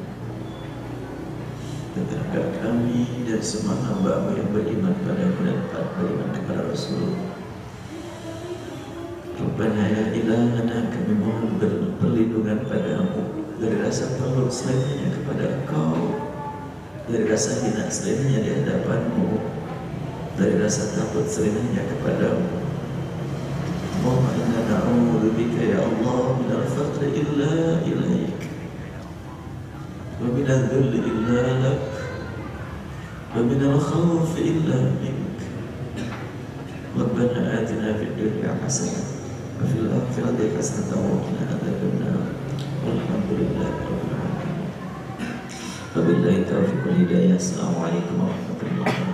tetangga kami, dan semua hamba-Mu yang beriman padamu dan beriman kepada Rasul. Rabbana ya ilahana, kami mohon perlindungan padamu dari rasa takut selainnya kepada Engkau, dari rasa hina selainnya di hadapan-Mu, dari rasa takut selainnya kepadamu. Allahumma inna na'udzubika ya Allah minal faqri illa ilaik, wa minal dhulli illa lak, wa minal khawfi illa mink. Rabbana atina fid dunya hasanah wa fil akhirati hasanah wa qina adzabannar. Walhamdulillahi rabbil alamin. Wabillahi taufiq wal hidayah. Assalamualaikum warahmatullahi wabarakatuh.